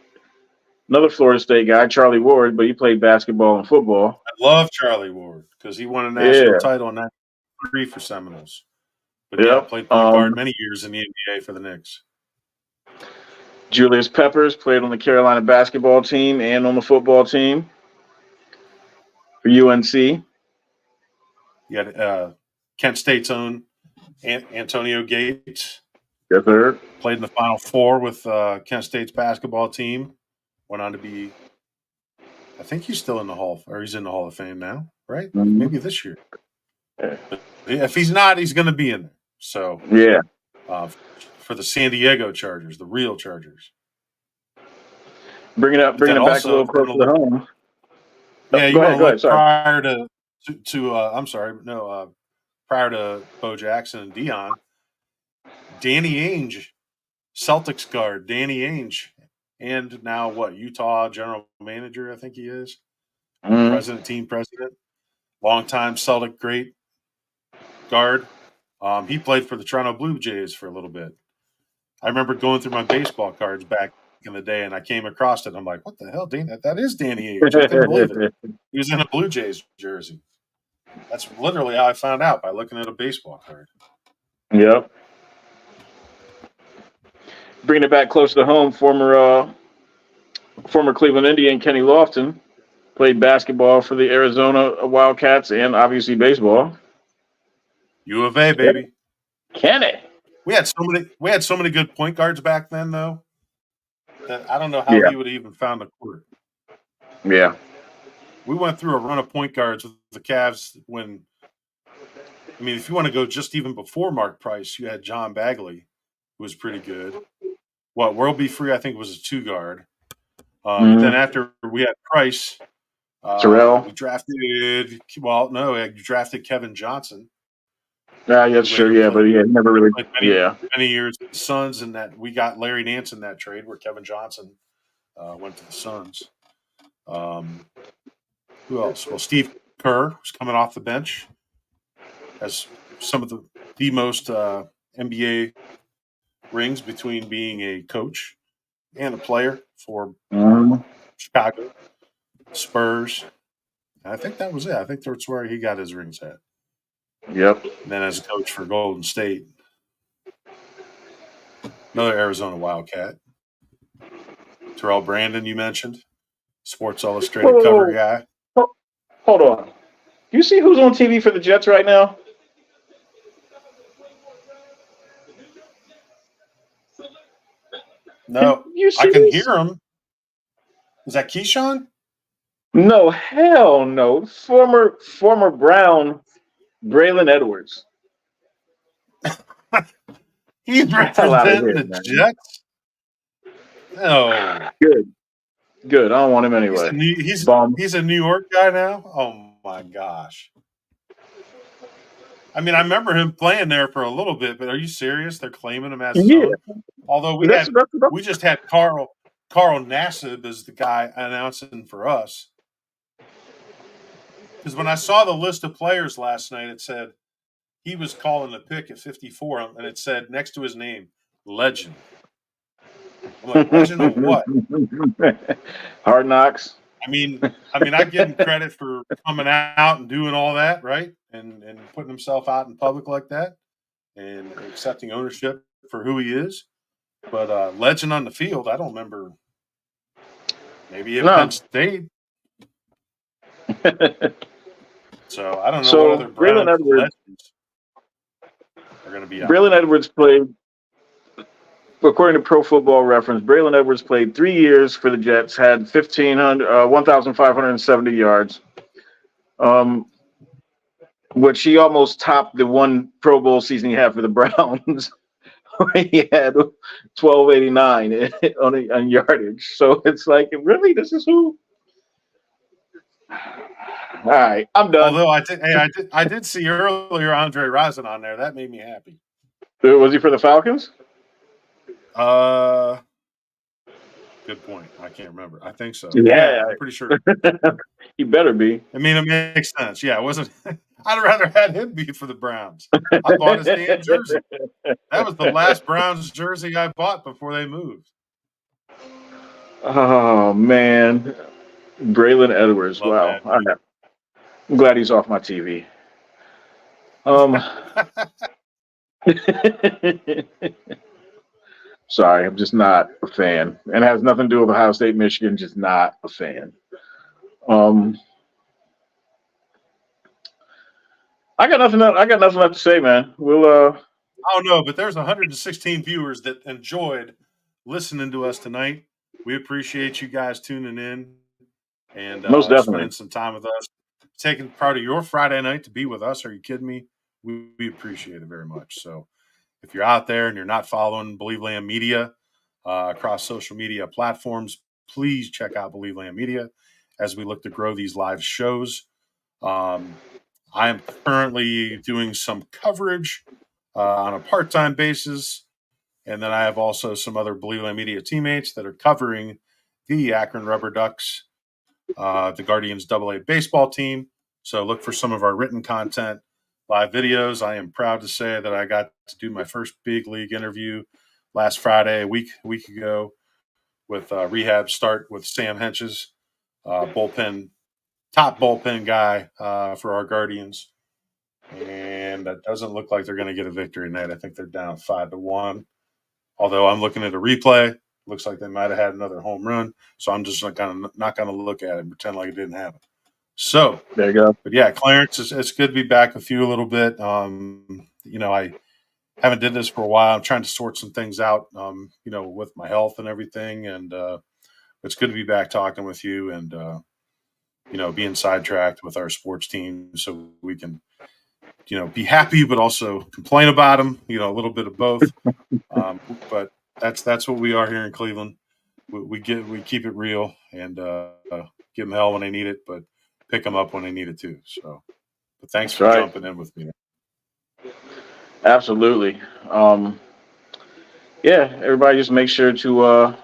another Florida State guy, Charlie Ward, but he played basketball and football. I love Charlie Ward because he won a national Yeah, title in '93 for Seminoles. But yeah, yep. played point guard many years in the NBA for the Knicks. Julius Peppers played on the Carolina basketball team and on the football team for UNC. You had Kent State's own Antonio Gates. Yes, sir. Played in the Final Four with Kent State's basketball team. Went on to be, I think he's still in the he's in the Hall of Fame now, right? Mm-hmm. Maybe this year. But if he's not, he's going to be in there. So yeah, for the San Diego Chargers, the real Chargers. bringing it back a little closer to home. Yeah, Go ahead. Sorry. Prior to Bo Jackson and Dion, Danny Ainge, Celtics guard, Danny Ainge, and now Utah general manager, I think he is, team president, longtime Celtic great guard. He played for the Toronto Blue Jays for a little bit. I remember going through my baseball cards back in the day, and I came across it. I'm like, what the hell, that is Danny Ainge. I couldn't believe it. He was in a Blue Jays jersey. That's literally how I found out, by looking at a baseball card. Yep. Bringing it back close to home, former Cleveland Indian Kenny Lofton played basketball for the Arizona Wildcats and obviously baseball. U of A, baby. Kenny. We had so many good point guards back then, though, that I don't know how he would have even found a court. Yeah. we went through a run of point guards with the Cavs when. I mean, if you want to go just even before Mark Price, you had John Bagley, who was pretty good. World Be Free, I think, was a 2 guard. But then after we had Price, Terrell. we drafted. Well, no, we drafted Kevin Johnson. Yeah, sure, yeah, but he never really. Many years with the Suns, and that we got Larry Nance in that trade where Kevin Johnson went to the Suns. Who else? Well, Steve Kerr was coming off the bench as some of the most NBA rings between being a coach and a player for Chicago, Spurs. I think that was it. I think that's where he got his rings at. Yep. And then as a coach for Golden State, another Arizona Wildcat. Terrell Brandon, you mentioned, Sports Illustrated cover guy. Hold on. Do you see who's on TV for the Jets right now? No, I can hear him. Is that Keyshawn? No, hell no. Former Brown, Braylon Edwards. He's representing the Jets? No. Good. I don't want him anyway. He's a New York guy now? Oh, my gosh. I mean, I remember him playing there for a little bit, but are you serious? They're claiming him as his own? Although we just had Carl Nassib as the guy announcing for us. Because when I saw the list of players last night, it said he was calling the pick at 54, and it said next to his name, legend. I'm like, legend of what? Hard Knocks. I mean, I give him credit for coming out and doing all that, right? And putting himself out in public like that and accepting ownership for who he is. But legend on the field, I don't remember. Maybe at Penn State. So I don't know what other Browns legends are going to be out. Braylon Edwards played, according to Pro Football Reference, Braylon Edwards played 3 years for the Jets, had 1,570 yards, which he almost topped the one Pro Bowl season he had for the Browns. He had 1,289 on yardage. So it's like, really, this is who? All right, I'm done. Although I did see earlier Andre Rison on there. That made me happy. Was he for the Falcons? Good point. I can't remember. I think so. Yeah, I'm pretty sure. He better be. I mean, it makes sense. Yeah, it wasn't. I'd rather had him be for the Browns. I bought his damn jersey. That was the last Browns jersey I bought before they moved. Oh man, Braylon Edwards. Wow. I'm glad he's off my TV. Sorry, I'm just not a fan. And it has nothing to do with Ohio State, Michigan, just not a fan. I got nothing left to say, man. We'll I don't know, but there's 116 viewers that enjoyed listening to us tonight. We appreciate you guys tuning in and most definitely spending some time with us, taking part of your Friday night to be with us. Are you kidding me? We appreciate it very much. So if you're out there and you're not following Believe Land Media across social media platforms, please check out Believe Land Media as we look to grow these live shows. I am currently doing some coverage on a part-time basis, and then I have also some other Believe Land Media teammates that are covering the Akron Rubber Ducks, the Guardians AA baseball team. So look for some of our written content, live videos. I am proud to say that I got to do my first big league interview last Friday, a week ago, with rehab start with Sam Henches, top bullpen guy for our Guardians. And that doesn't look like they're going to get a victory tonight. I think they're down 5-1. Although I'm looking at a replay, looks like they might have had another home run. So I'm just not going to look at it and pretend like it didn't happen. So there you go. But yeah, Clarence, it's good to be back with you a little bit. I haven't did this for a while. I'm trying to sort some things out, with my health and everything. And it's good to be back talking with you. And being sidetracked with our sports team, so we can be happy but also complain about them. A little bit of both. But that's what we are here in Cleveland. We keep it real and give them hell when they need it, but pick them up when they need it too. So, but thanks That's for right. jumping in with me. Absolutely. Yeah, everybody just make sure to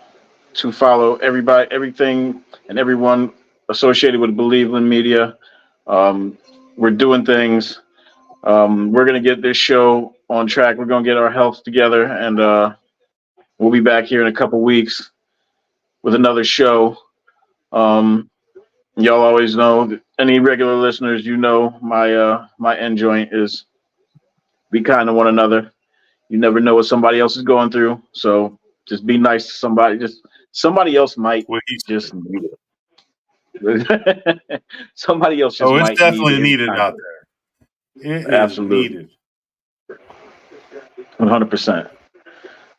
follow everything and everyone associated with Believeland Media. We're doing things. We're gonna get this show on track. We're gonna get our health together, and we'll be back here in a couple weeks with another show. Um, y'all always know, any regular listeners, my end joint is be kind to one another. You never know what somebody else is going through, so just be nice to somebody. Just somebody else might What he just said. need it. Somebody else just Oh, it's might need definitely it. needed out there. It is Absolutely, needed. 100%.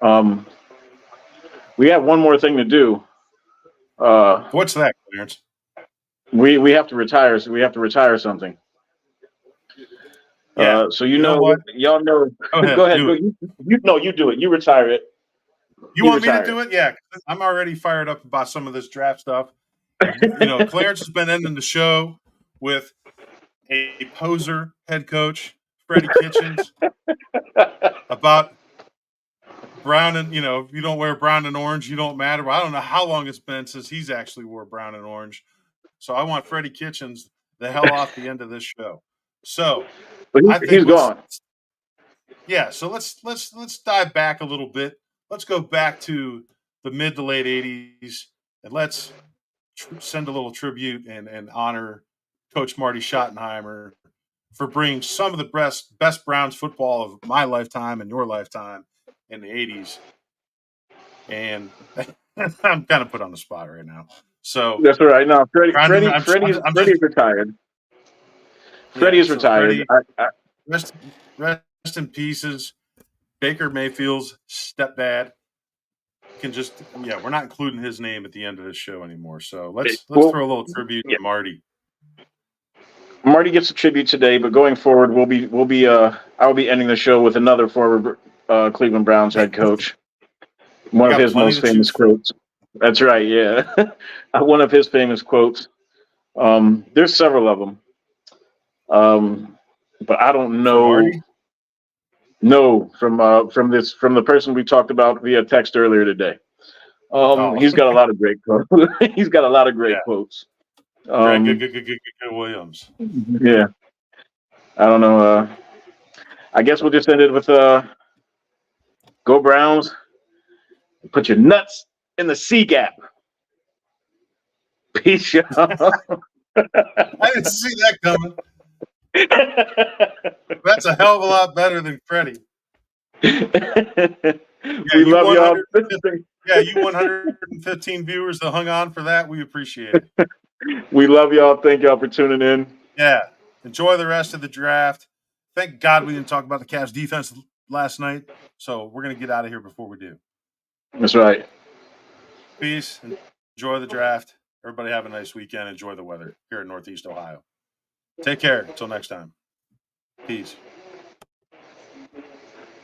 Um, we have one more thing to do. What's that, Clarence? We have to retire. So we have to retire something. Yeah. So You know what? y'all know. Go Go ahead, ahead. do Go. it. You do it. You retire it. You You want me to retire do it? Yeah, 'cause I'm already fired up about some of this draft stuff. And Clarence has been ending the show with a poser head coach, Freddie Kitchens, it. about brown and if you don't wear brown and orange, you don't matter. Well, I don't know how long it's been since he's actually wore brown and orange. So I want Freddie Kitchens the hell off the end of this show. So But I think he's gone. so let's dive back a little bit. Let's go back to the mid to late '80s and let's send a little tribute and honor Coach Marty Schottenheimer for bringing some of the best Browns football of my lifetime and your lifetime in the '80s. And I'm kind of put on the spot right now. So That's all right. No, trying to, I'm just Freddie's retired. Freddie yeah. is So retired. Freddie, I rest rest in pieces. Baker Mayfield's stepdad can just we're not including his name at the end of this show anymore. So let's well, throw a little tribute yeah. to Marty. Marty gets a tribute today, but going forward, I'll be ending the show with another former Cleveland Browns head coach. We One of got his plenty most to famous choose from. quotes. That's right. Yeah, one of his famous quotes. There's several of them. But I don't From know. Marty? No, from the person we talked about via text earlier today. Oh, He's got a lot of great quotes. He's got a lot of yeah. great quotes. Greg Um, Williams. yeah, I don't know. I guess we'll just end it with "Go Browns, put your nuts in the C gap." Peace out. I didn't see that coming. That's a hell of a lot better than Freddie. Yeah, We love y'all. you 115 viewers that hung on for that. We appreciate it. We love y'all. Thank y'all for tuning in. Yeah. Enjoy the rest of the draft. Thank God we didn't talk about the Cavs defense last night. So we're going to get out of here before we do. That's right. Peace. Enjoy the draft. Everybody have a nice weekend. Enjoy the weather here in Northeast Ohio. Take care. Until next time. Peace.